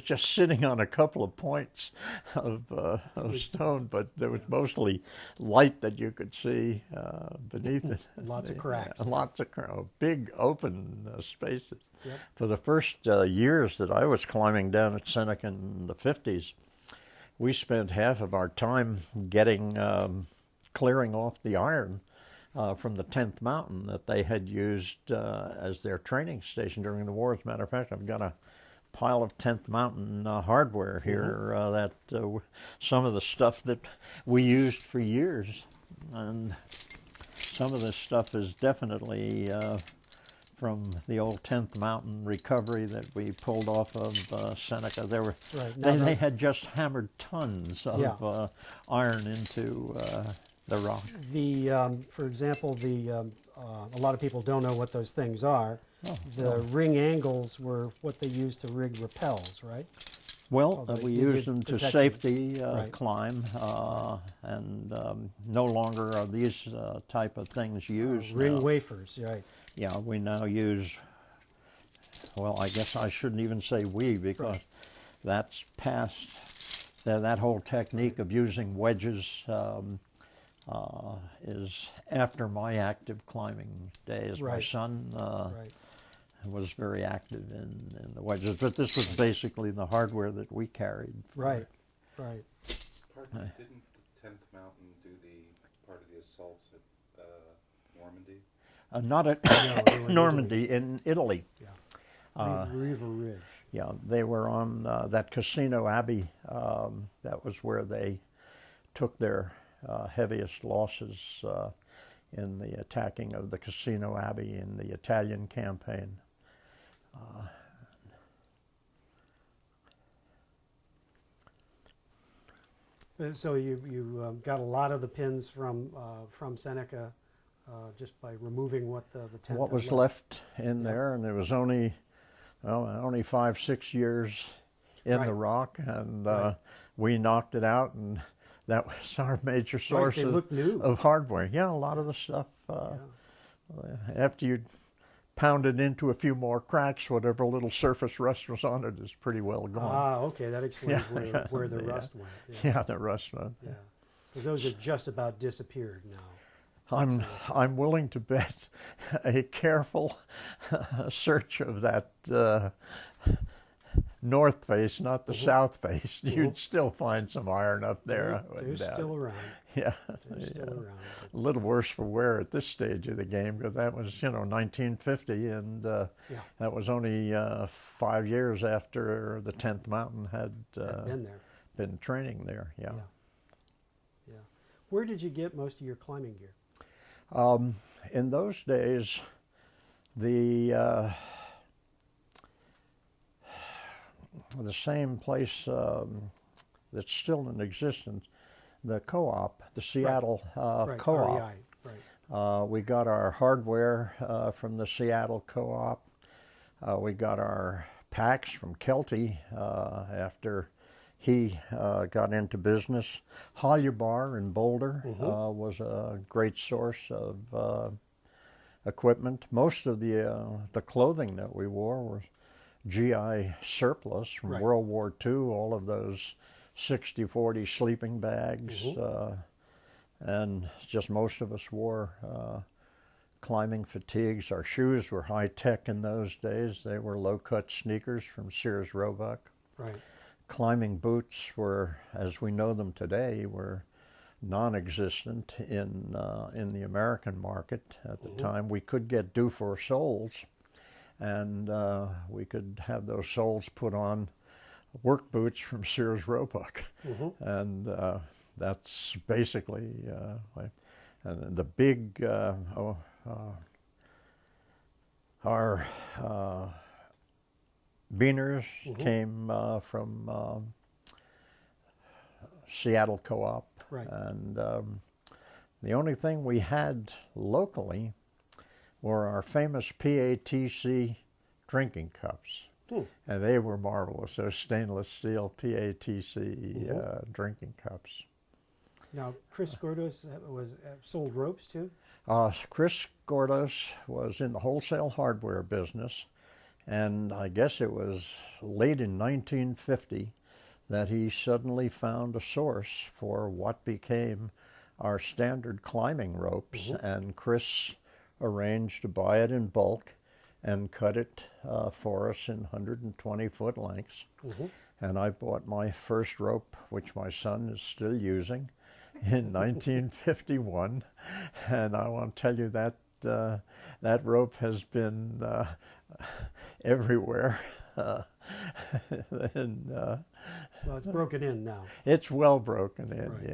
just sitting on a couple of points of stone, but there was mostly light that you could see beneath it. Lots of cracks. Big open spaces. Yep. For the first years that I was climbing down at Seneca in the 50s, we spent half of our time clearing off the iron from the 10th Mountain that they had used as their training station during the war. As a matter of fact, I've got a pile of 10th Mountain hardware here that some of the stuff that we used for years, and some of this stuff is definitely from the old 10th Mountain recovery that we pulled off of Seneca. They had just hammered tons of iron into the rock. For example, a lot of people don't know what those things are. The ring angles were what they used to rig rappels, right? Well, we used them to protection. safety climb, and no longer are these type of things used Ring now. wafers, right? Yeah, we now use, well, I guess I shouldn't even say we, because that's past, that whole technique of using wedges is after my active climbing days. My son was very active in the wedges, but this was basically the hardware that we carried. Right. Didn't the 10th Mountain do the part of the assaults at Normandy? Not at Normandy, in Italy. Yeah. River Ridge. Yeah, they were on that Casino Abbey. That was where they took their heaviest losses in the attacking of the Casino Abbey in the Italian campaign. So you got a lot of the pins from Seneca just by removing what the 10th What had was left in there, and it was only 5-6 years in the rock, and we knocked it out, and that was our major source of hardware. Yeah, a lot of the stuff, after you pounded into a few more cracks, whatever little surface rust was on it is pretty well gone. Ah, okay, that explains where the rust went. Yeah, the rust went. Yeah, because those have just about disappeared now. I'm willing to bet a careful search of that north face, not the south face, you'd still find some iron up there. They're still around. Yeah, they're still around. A little worse for wear at this stage of the game, because that was 1950, and that was only 5 years after the 10th Mountain had been training there. Yeah. Where did you get most of your climbing gear? In those days, the same place that's still in existence, the co-op, the Seattle co-op. REI, right. We got our hardware from the Seattle co-op. We got our packs from Kelty after he got into business. Holly Bar in Boulder was a great source of equipment. Most of the clothing that we wore was GI surplus from Right. World War II, all of those 60-40 sleeping bags, and just most of us wore climbing fatigues. Our shoes were high-tech in those days. They were low-cut sneakers from Sears Roebuck. Right. Climbing boots were, as we know them today, were non-existent in the American market at the time. We could get Dufour soles, and we could have those soles put on work boots from Sears Roebuck, and that's basically and the big our beaners came from Seattle Co-op, Right. and the only thing we had locally were our famous PATC drinking cups. And they were marvelous. Those stainless steel PATC drinking cups. Now, Chris Gordos was sold ropes too? Chris Gordos was in the wholesale hardware business, and I guess it was late in 1950 that he suddenly found a source for what became our standard climbing ropes, and Chris arranged to buy it in bulk and cut it for us in 120-foot lengths. And I bought my first rope, which my son is still using, in 1951. And I want to tell you that that rope has been everywhere. And, Well, it's broken in now. it's well broken in, Right.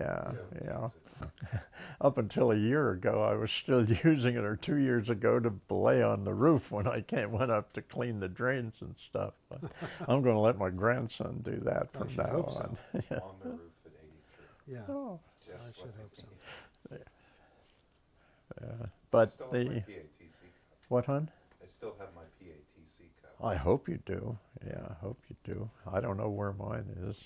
yeah. Up until a year ago, I was still using it, or 2 years ago, to belay on the roof when I went up to clean the drains and stuff. But I'm going to let my grandson do that from should now hope on. so. On the roof at 83. Yeah, Oh, I Just should what hope so. I need. I but still have my the PATC cup. what, hon? I still have my PATC cup. I hope you do. Yeah, I hope you do. I don't know where mine is.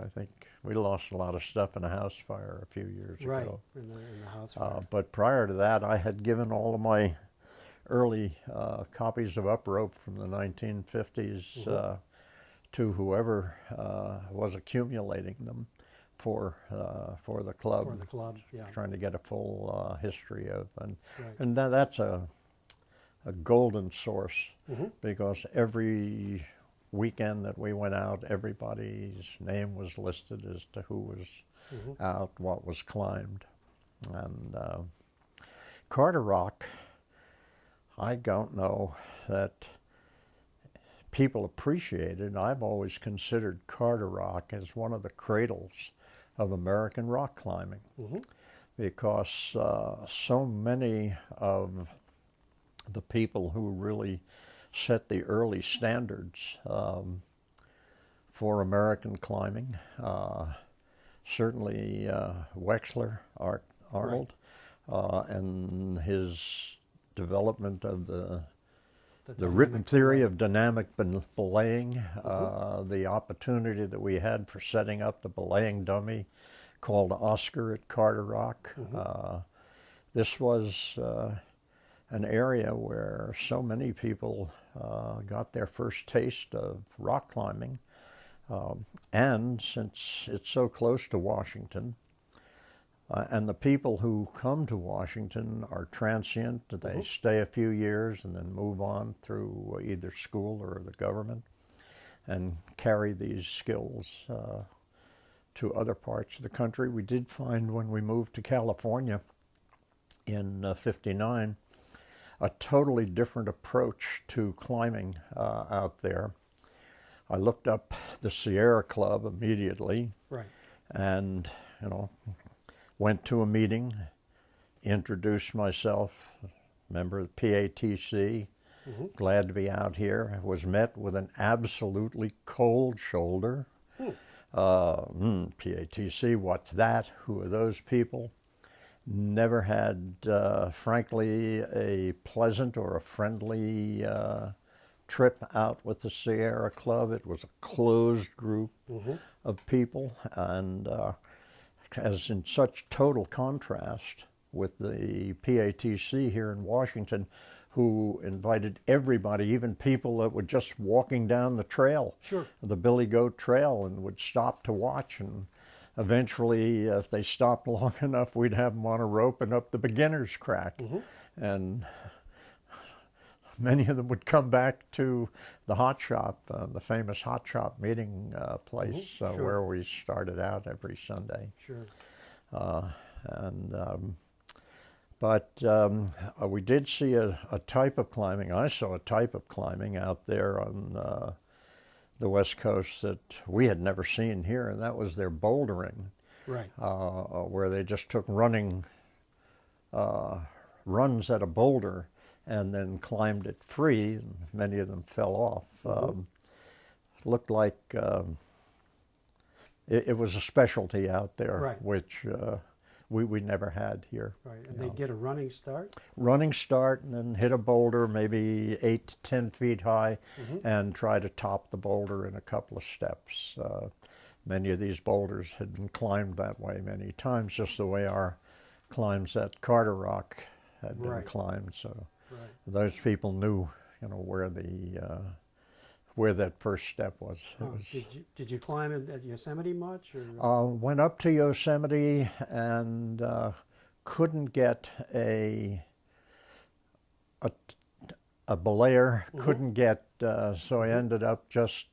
I think we lost a lot of stuff in a house fire a few years Right, ago. in the house fire. But prior to that, I had given all of my early copies of Up Rope from the 1950s to whoever was accumulating them for the club. For the club, yeah. Trying to get a full history of, and Right. and that's a golden source, because every weekend that we went out, everybody's name was listed as to who was out, what was climbed. And Carter Rock, I don't know that people appreciate it. I've always considered Carter Rock as one of the cradles of American rock climbing, because so many of the people who really set the early standards for American climbing, certainly Wexler, Arnold, and his development of the written theory of dynamic belaying, the opportunity that we had for setting up the belaying dummy called Oscar at Carter Rock. This was an area where so many people got their first taste of rock climbing. And since it's so close to Washington, and the people who come to Washington are transient, they stay a few years and then move on through either school or the government and carry these skills to other parts of the country. We did find when we moved to California in '59 a totally different approach to climbing out there. I looked up the Sierra Club immediately, Right. and went to a meeting, introduced myself, member of the PATC, glad to be out here. I was met with an absolutely cold shoulder. PATC, what's that? Who are those people? Never had, frankly, a pleasant or a friendly trip out with the Sierra Club. It was a closed group of people, and as in such total contrast with the PATC here in Washington, who invited everybody, even people that were just walking down the trail, the Billy Goat Trail, and would stop to watch. And eventually, if they stopped long enough, we'd have them on a rope and up the beginner's crack. And many of them would come back to the hot shop, the famous hot shop meeting place where we started out every Sunday. But we did see a type of climbing. I saw a type of climbing out there on the West Coast that we had never seen here, and that was their bouldering, where they just took running runs at a boulder and then climbed it free, and many of them fell off. Looked like it was a specialty out there, which we never had here. And they'd get a running start? Running start, and then hit a boulder maybe 8 to 10 feet high and try to top the boulder in a couple of steps. Many of these boulders had been climbed that way many times, just the way our climbs at Carter Rock had been climbed. So those people knew, where that first step was. Did you climb at Yosemite much? Or? Went up to Yosemite and couldn't get a belayer, couldn't get, so I ended up just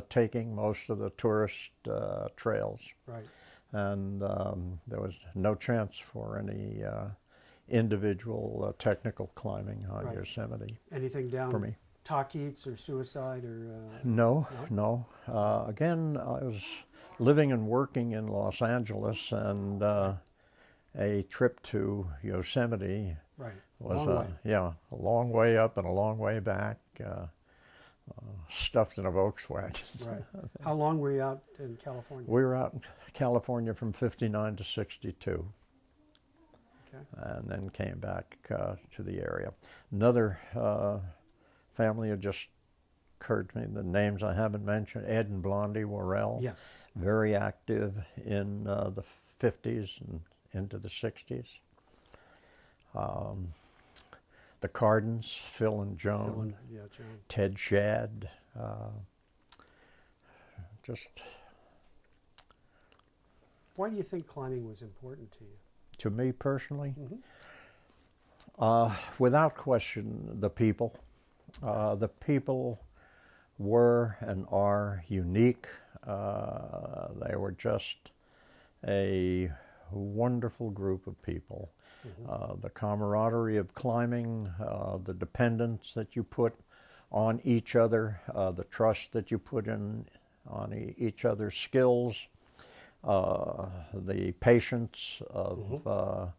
taking most of the tourist trails. And there was no chance for any individual technical climbing on Yosemite. Anything down for me? Talkeets or Suicide or? No. Again, I was living and working in Los Angeles, and a trip to Yosemite was a long way up and a long way back, stuffed in a Volkswagen. How long were you out in California? We were out in California from '59 to '62. And then came back to the area. Another family had just occurred to me, the names I haven't mentioned, Ed and Blondie Worrell. Very active in the 50s and into the 60s. The Cardins, Phil and Joan. Ted Shadd. Why do you think climbing was important to you? To me personally? Without question, the people. The people were and are unique. They were just a wonderful group of people. The camaraderie of climbing, the dependence that you put on each other, the trust that you put in on each other's skills, the patience of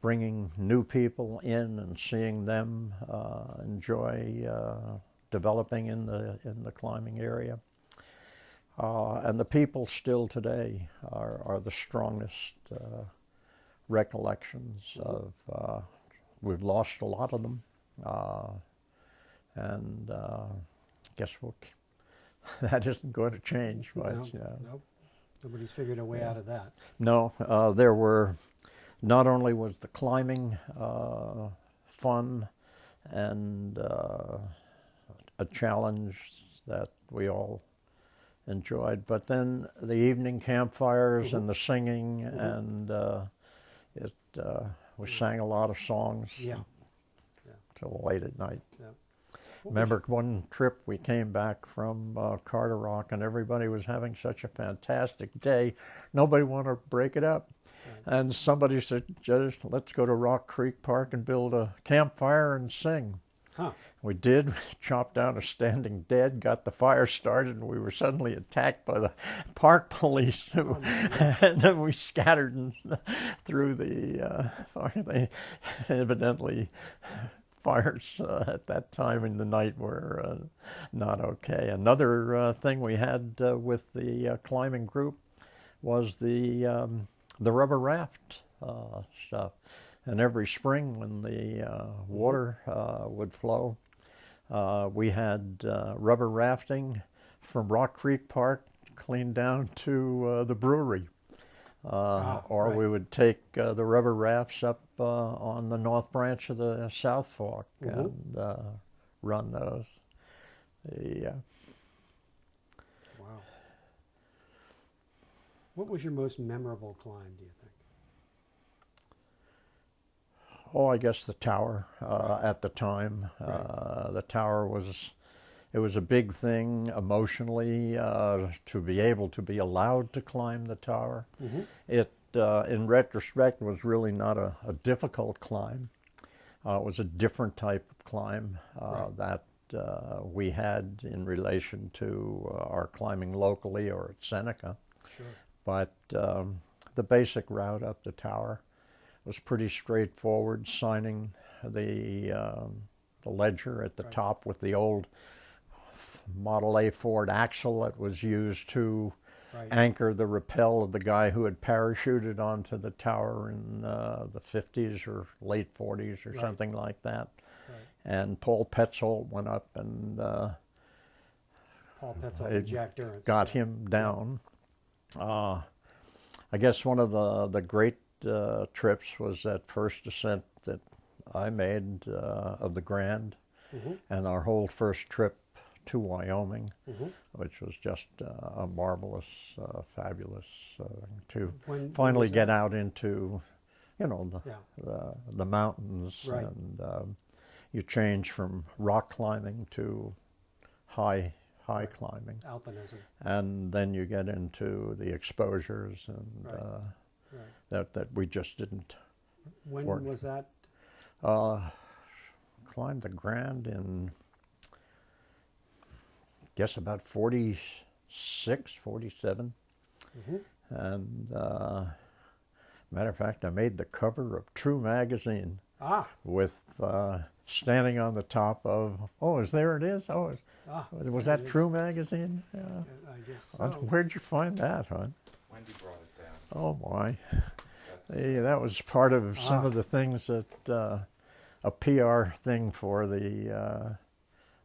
bringing new people in and seeing them enjoy developing in the climbing area. And the people still today are the strongest recollections of, we've lost a lot of them, and guess that isn't going to change much. Nope. Nobody's figured a way out of that. No, there were, not only was the climbing fun and a challenge that we all enjoyed, but then the evening campfires and the singing, and we sang a lot of songs till late at night. Remember one trip we came back from Carter Rock, and everybody was having such a fantastic day, nobody wanted to break it up. And somebody said, just let's go to Rock Creek Park and build a campfire and sing. We did. We chopped down a standing dead, got the fire started, and we were suddenly attacked by the park police. And then we scattered through the fire. They evidently, fires at that time in the night were not okay. Another thing we had with the climbing group was the rubber raft stuff. And every spring when the water would flow, We had rubber rafting from Rock Creek Park clean down to the brewery. Or right. we would take the rubber rafts up on the North Branch of the South Fork and run those. Yeah. Wow. What was your most memorable climb, do you think? Oh, I guess the tower at the time. The tower it was a big thing emotionally to be able to be allowed to climb the tower. It, in retrospect, was really not a difficult climb. It was a different type of climb that we had in relation to our climbing locally or at Seneca. Sure. But the basic route up the tower was pretty straightforward, signing the ledger at the top with the old Model A Ford axle that was used to anchor the rappel of the guy who had parachuted onto the tower in the 50s or late 40s or something like that. And Paul Petzold went up and Paul Petzold and Jack Durrance got him down. I guess one of the great trips was that first ascent that I made of the Grand, and our whole first trip to Wyoming, which was just a marvelous, fabulous to finally get out into, you know, the mountains, and you change from rock climbing to high climbing, alpinism, and then you get into the exposures and that we just didn't. When was that? Climbed the Grand in, guess about 46, 47. And matter of fact, I made the cover of True magazine with standing on the top of, there it is? Was that True magazine? Yeah. I guess so. Where'd you find that, hon? Wendy brought it down. Oh my. That was part of some of the things that a PR thing for the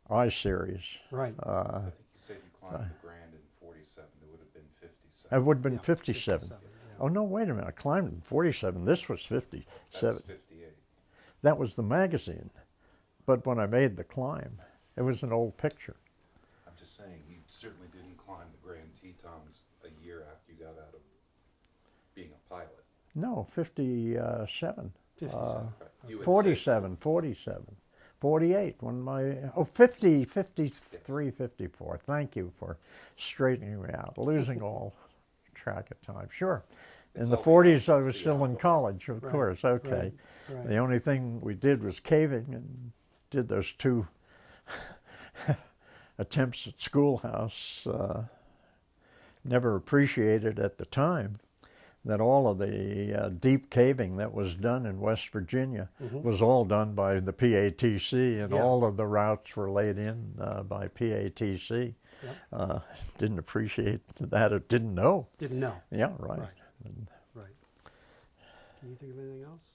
I-series. Right. I think you said you climbed the Grand in 47. It would have been 57. It would have been 57. 57, Oh, no, wait a minute. I climbed in 47. This was 57. That was 58. That was the magazine. But when I made the climb, it was an old picture. I'm just saying, you certainly didn't climb the Grand Tetons a year after you got out of being a pilot. No, 57. 57. 47, 48, when 50, 53, 54. Thank you for straightening me out, losing all track of time. Sure. In the 40s, I was still in college, of course. Okay. Right. The only thing we did was caving and did those 2 attempts at Schoolhouse. Never appreciated at the time that all of the deep caving that was done in West Virginia was all done by the PATC, and all of the routes were laid in by PATC. Didn't appreciate that, or didn't know. Didn't know. Yeah, right. Right. Can you think of anything else?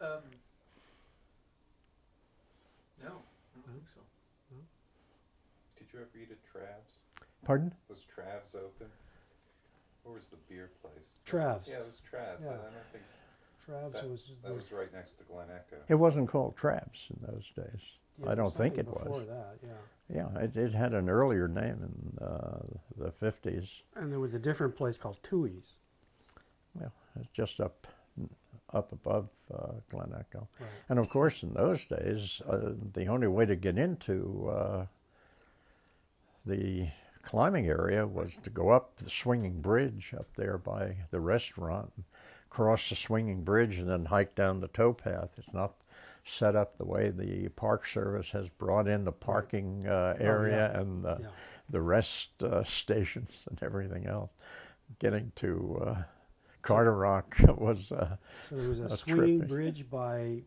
No, I don't think so. Did you ever eat at Trav's? Pardon? Was Trav's open? Or was the beer place? Trav's. Yeah, it was Trav's. Yeah. I don't think Trav's that was right next to Glen Echo. It wasn't called Traps in those days. Yeah, I don't think it before was. that, Yeah, it had an earlier name in the 50s. And there was a different place called Tui's. Well, it's just up above Glen Echo. Right. And of course, in those days, the only way to get into the climbing area was to go up the swinging bridge up there by the restaurant, cross the swinging bridge, and then hike down the towpath. It's not set up the way the Park Service has brought in the parking area and the rest stations and everything else. Getting to Carter Rock was So there was a trip. swinging bridge by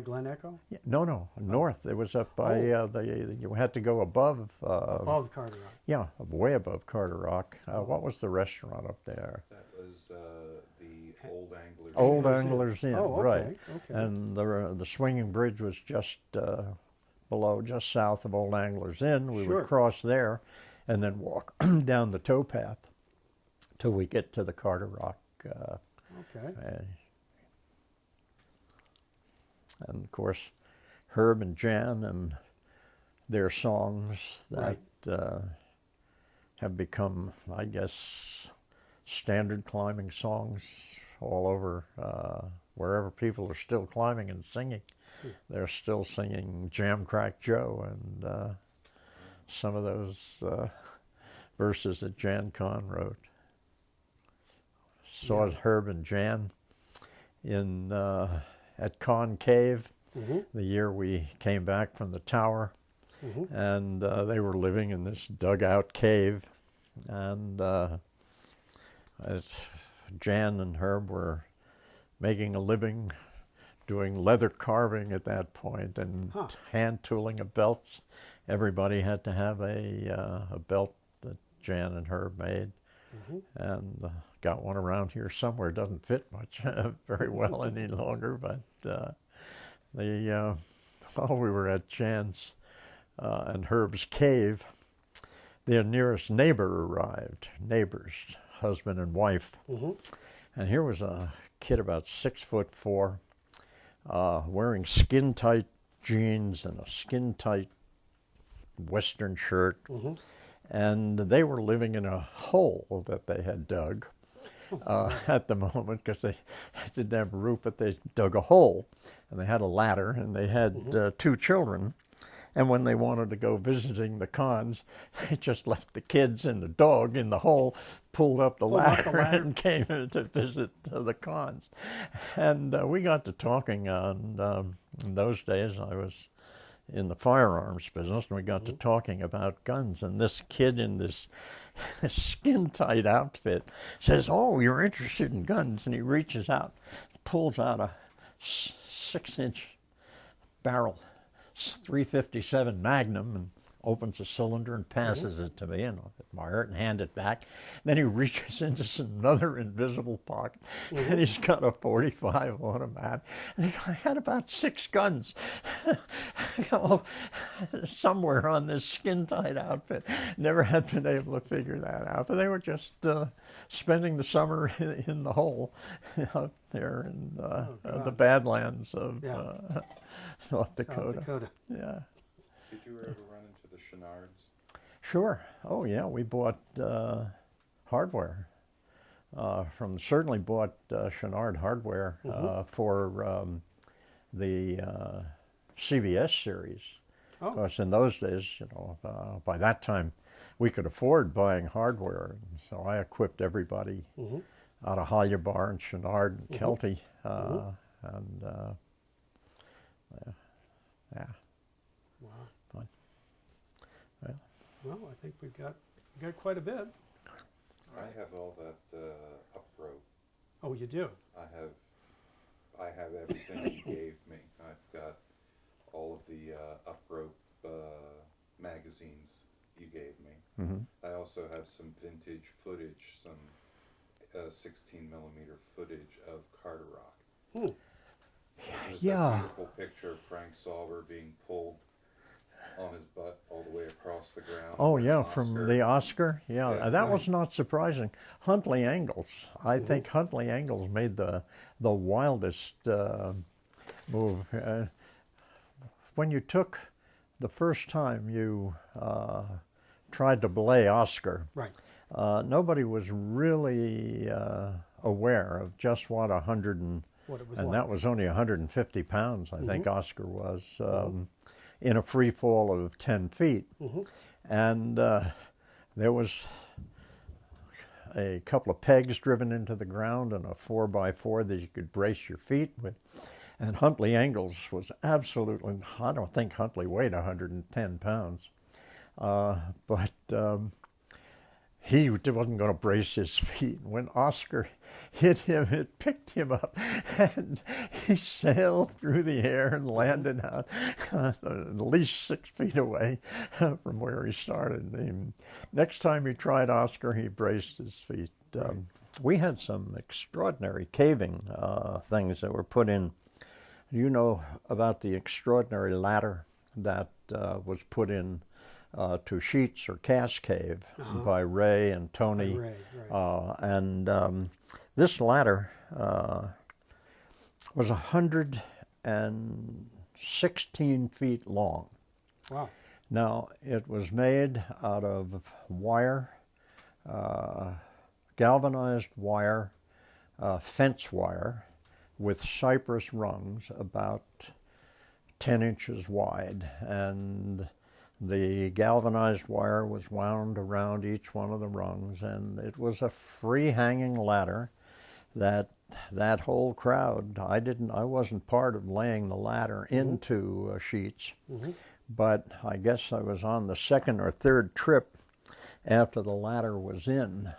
Glen Echo? Yeah, no, north. It was up by you had to go above. Above Carter Rock. Yeah, way above Carter Rock. What was the restaurant up there? That was the Old Anglers. Old Anglers Inn. Anglers Inn, Oh, okay, right. okay. And the swinging bridge was just below, just south of Old Anglers Inn. We Sure. would cross there and then walk down the towpath till we get to the Carter Rock. Okay. And of course, Herb and Jan and their songs that have become, I guess, standard climbing songs all over, wherever people are still climbing and singing. They're still singing Jam Crack Joe and some of those verses that Jan Kahn wrote. Saw Herb and Jan in at Kahn Cave the year we came back from the tower, and they were living in this dugout cave, and Jan and Herb were making a living doing leather carving at that point and hand tooling of belts. Everybody had to have a belt that Jan and Herb made, and got one around here somewhere. It doesn't fit much very well any longer, but while we were at Jan's and Herb's cave, their nearest neighbor arrived, neighbors, husband and wife. And here was a kid about 6'4", wearing skin-tight jeans and a skin-tight Western shirt. And they were living in a hole that they had dug at the moment, because they didn't have a roof, but they dug a hole. And they had a ladder, and they had 2 children. And when they wanted to go visiting the Kahns, they just left the kids and the dog in the hole, pulled up the ladder, and came in to visit the Kahns. And we got to talking on, in those days I was in the firearms business, and we got to talking about guns. And this kid in this skin-tight outfit says, "Oh, you're interested in guns?" And he reaches out, pulls out a 6-inch barrel 357 Magnum and opens a cylinder and passes it to me, and I admire it and hand it back. Then he reaches into another invisible pocket, and he's got a .45 automatic. And I had about 6 guns somewhere on this skin-tight outfit. Never had been able to figure that out, but they were just spending the summer in the hole out there in the Badlands of North Dakota. Yeah. Did you ever run into the Chenards? Sure. Oh yeah, we bought hardware. Certainly bought Chenard hardware for the CBS series. Because in those days, by that time, we could afford buying hardware. So I equipped everybody out of Hollybar and Chenard and Kelty, and yeah. Wow. Fun. Well, I think we've got quite a bit. I have all that uprope. Oh, you do? I have everything you gave me. I've got all of the uprope magazines you gave me. I also have some vintage footage, some 16mm footage of Carter Rock. There's that beautiful picture of Frank Sauber being pulled on his butt all the way across the ground. Oh yeah, from the Oscar. Yeah, that was not surprising. Huntley Angles. I think Huntley Angles made the wildest move. When you took the first time you tried to belay Oscar, nobody was really aware of just what that was only 150 pounds, I think Oscar was, in a free fall of 10 feet. And there was a couple of pegs driven into the ground and a 4x4 that you could brace your feet with. And Huntley Angles was absolutely, I don't think Huntley weighed 110 pounds, but he wasn't going to brace his feet. When Oscar hit him, it picked him up, and he sailed through the air and landed out at least 6 feet away from where he started. Next time he tried Oscar, he braced his feet. we had some extraordinary caving things that were put in. You know about the extraordinary ladder that was put in to Sheets or Cass Cave by Ray and Tony. By Ray, right. This ladder was 116 feet long. Wow. Now, it was made out of wire, galvanized wire, fence wire, with cypress rungs about 10 inches wide. And the galvanized wire was wound around each one of the rungs, and it was a free-hanging ladder that whole crowd, I wasn't part of laying the ladder into Sheets, but I guess I was on the second or third trip after the ladder was in.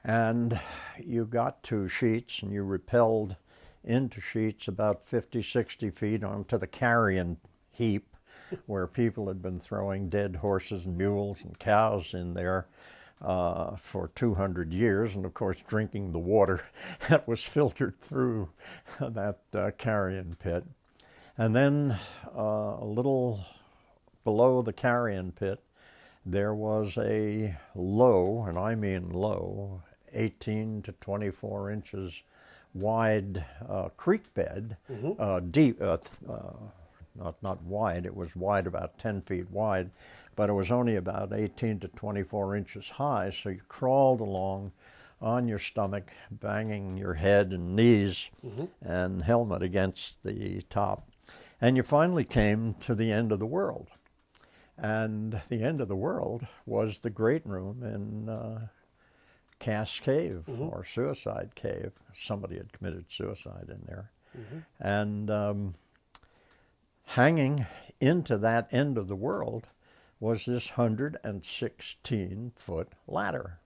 And you got to Sheets and you rappelled into Sheets about 50, 60 feet onto the carrion heap where people had been throwing dead horses and mules and cows in there for 200 years, and of course drinking the water that was filtered through that carrion pit. And then a little below the carrion pit, there was a low, and I mean low, 18 to 24 inches wide creek bed, deep, not wide, it was wide, about 10 feet wide, but it was only about 18 to 24 inches high, so you crawled along on your stomach, banging your head and knees and helmet against the top. And you finally came to the end of the world. And the end of the world was the great room in Cass Cave, or Suicide Cave. Somebody had committed suicide in there. And hanging into that end of the world was this 116-foot ladder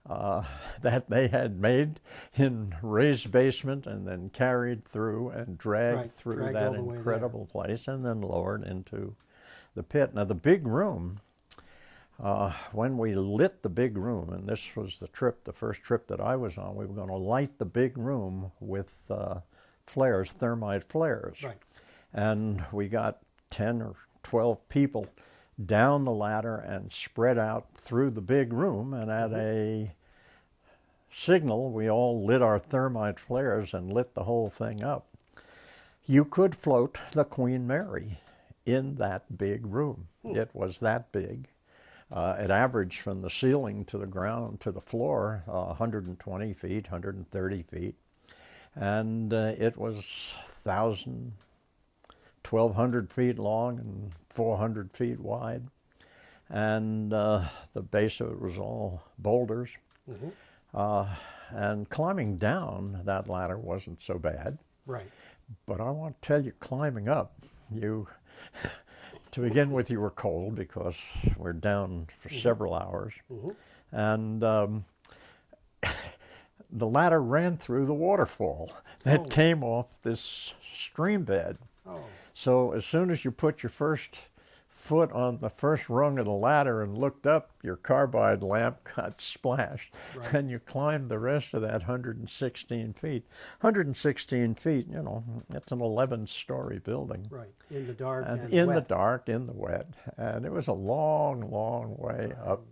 that they had made in Ray's basement and then carried through and dragged through that incredible place and then lowered into the pit. Now the big room, when we lit the big room, and this was the first trip that I was on, we were going to light the big room with flares, thermite flares. Right. And we got 10 or 12 people down the ladder and spread out through the big room, and at a signal, we all lit our thermite flares and lit the whole thing up. You could float the Queen Mary in that big room. It was that big. It averaged from the ceiling to the ground to the floor 120 feet, 130 feet. And it was 1,200 feet long and 400 feet wide. And the base of it was all boulders. And climbing down that ladder wasn't so bad. Right. But I want to tell you, climbing up, to begin with, you were cold because we're down for several hours. And the ladder ran through the waterfall that came off this stream bed. So as soon as you put your first foot on the first rung of the ladder and looked up, your carbide lamp got splashed. And you climbed the rest of that 116 feet. 116 feet, you know, it's an 11-story building. Right, in the dark and in wet. The dark, in the wet. And it was a long, long way up,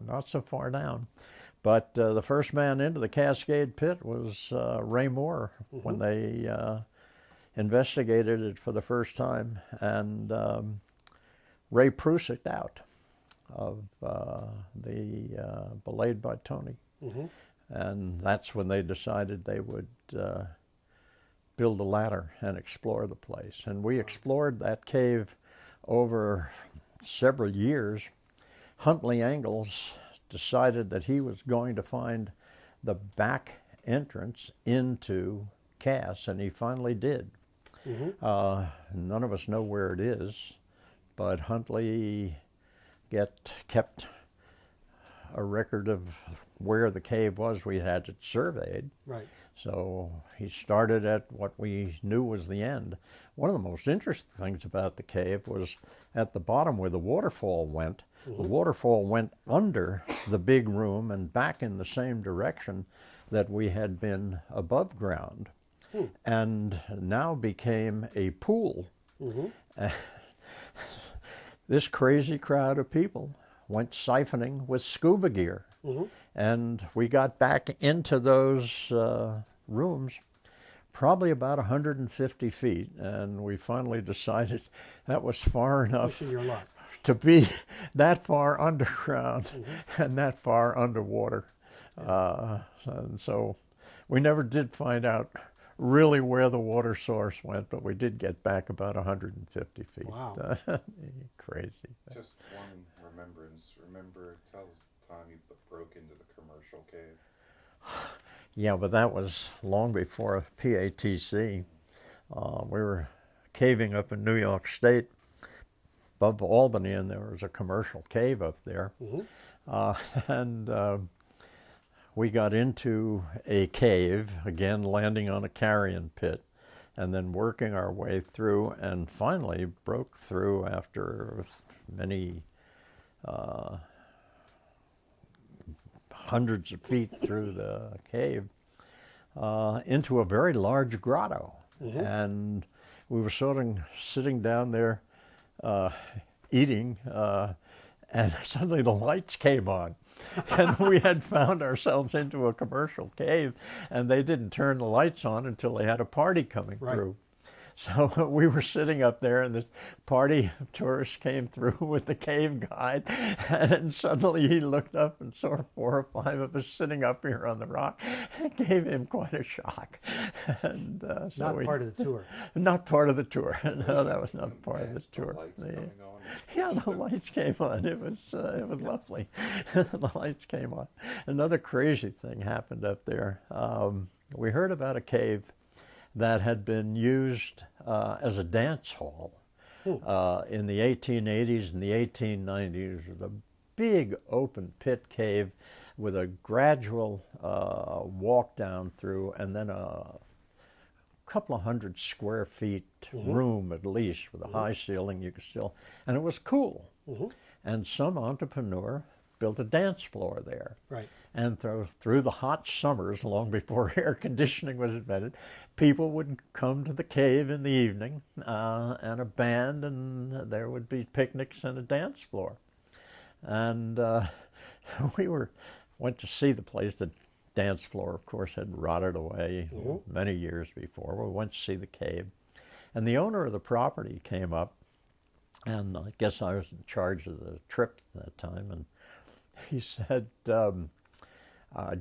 not so far down. But the first man into the Cascade Pit was Ray Moore when they investigated it for the first time. And Ray Prusik out of the Belayed by Tony. And that's when they decided they would build a ladder and explore the place. And we explored that cave over several years. Huntley Engels decided that he was going to find the back entrance into Cass, and he finally did. None of us know where it is, but Huntley kept a record of where the cave was. We had it surveyed. Right. So he started at what we knew was the end. One of the most interesting things about the cave was at the bottom where the waterfall went, The waterfall went under the big room and back in the same direction that we had been above ground, and now became a pool. This crazy crowd of people went siphoning with scuba gear, and we got back into those rooms probably about 150 feet, and we finally decided that was far enough Pushing your luck. to be that far underground and that far underwater. And so we never did find out really where the water source went, but we did get back about 150 feet. Wow. Crazy. Just one remembrance. Tell us the time you broke into the commercial cave. Yeah, but that was long before PATC. We were caving up in New York State, above Albany, and there was a commercial cave up there. And we got into a cave, again landing on a carrion pit, and then working our way through, and finally broke through after many hundreds of feet through the cave into a very large grotto. And we were sort of sitting down there eating, and suddenly the lights came on. And we had found ourselves into a commercial cave, and they didn't turn the lights on until they had a party coming through. So we were sitting up there, and this party of tourists came through with the cave guide, and suddenly he looked up and saw 4 or 5 of us sitting up here on the rock. It gave him quite a shock. And so Not part of the tour. Not part of the tour. No, that was not part of the tour. The lights coming on. Yeah, the lights came on. It was lovely. The lights came on. Another crazy thing happened up there. We heard about a cave that had been used as a dance hall in the 1880s and the 1890s. It was a big open pit cave with a gradual walk down through, and then a couple of 100 square feet room at least, with a high ceiling. You could still, and it was cool. And some entrepreneur built a dance floor there. And through the hot summers, long before air conditioning was invented, people would come to the cave in the evening, and a band, and there would be picnics and a dance floor. And we went to see the place. The dance floor, of course, had rotted away many years before. We went to see the cave, and the owner of the property came up, and I guess I was in charge of the trip at that time, and he said, do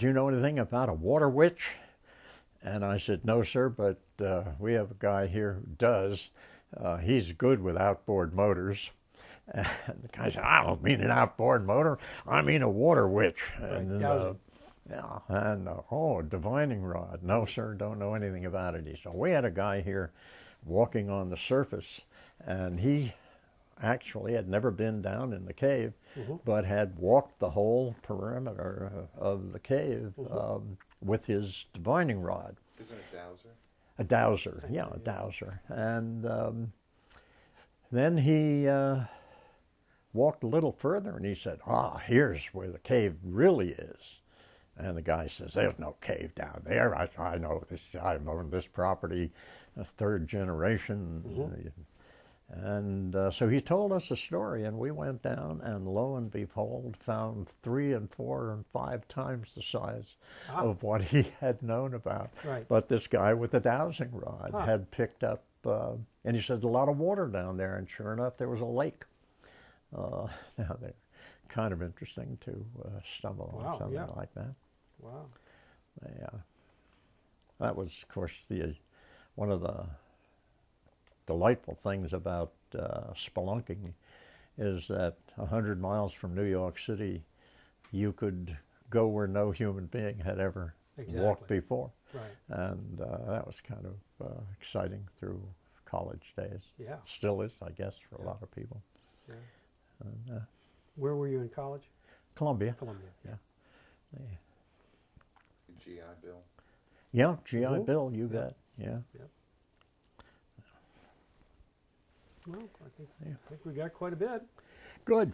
you know anything about a water witch? And I said, no, sir, but we have a guy here who does. He's good with outboard motors. And the guy said, I don't mean an outboard motor. I mean a water witch. And, a divining rod. No, sir, don't know anything about it. He said, we had a guy here walking on the surface, and he actually had never been down in the cave, but had walked the whole perimeter of the cave with his divining rod. Isn't it a dowser? A dowser, yeah, a dowser. And then he walked a little further, and he said, here's where the cave really is. And the guy says, there's no cave down there. I know this. I've owned this property a 3rd generation. And so he told us a story, and we went down, and lo and behold, found 3 and 4 and 5 times the size of what he had known about. But this guy with the dowsing rod had picked up, and he said, there's a lot of water down there, and sure enough, there was a lake down there. Kind of interesting to stumble on something like that. Wow. That was, of course, one of the delightful things about spelunking is that 100 miles from New York City, you could go where no human being had ever walked before. And that was kind of exciting through college days. Still is, I guess, for a lot of people. And, where were you in college? Columbia. Yeah. GI Bill. Yeah, GI Bill, you bet. Yeah. Well, I think we got quite a bit. Good.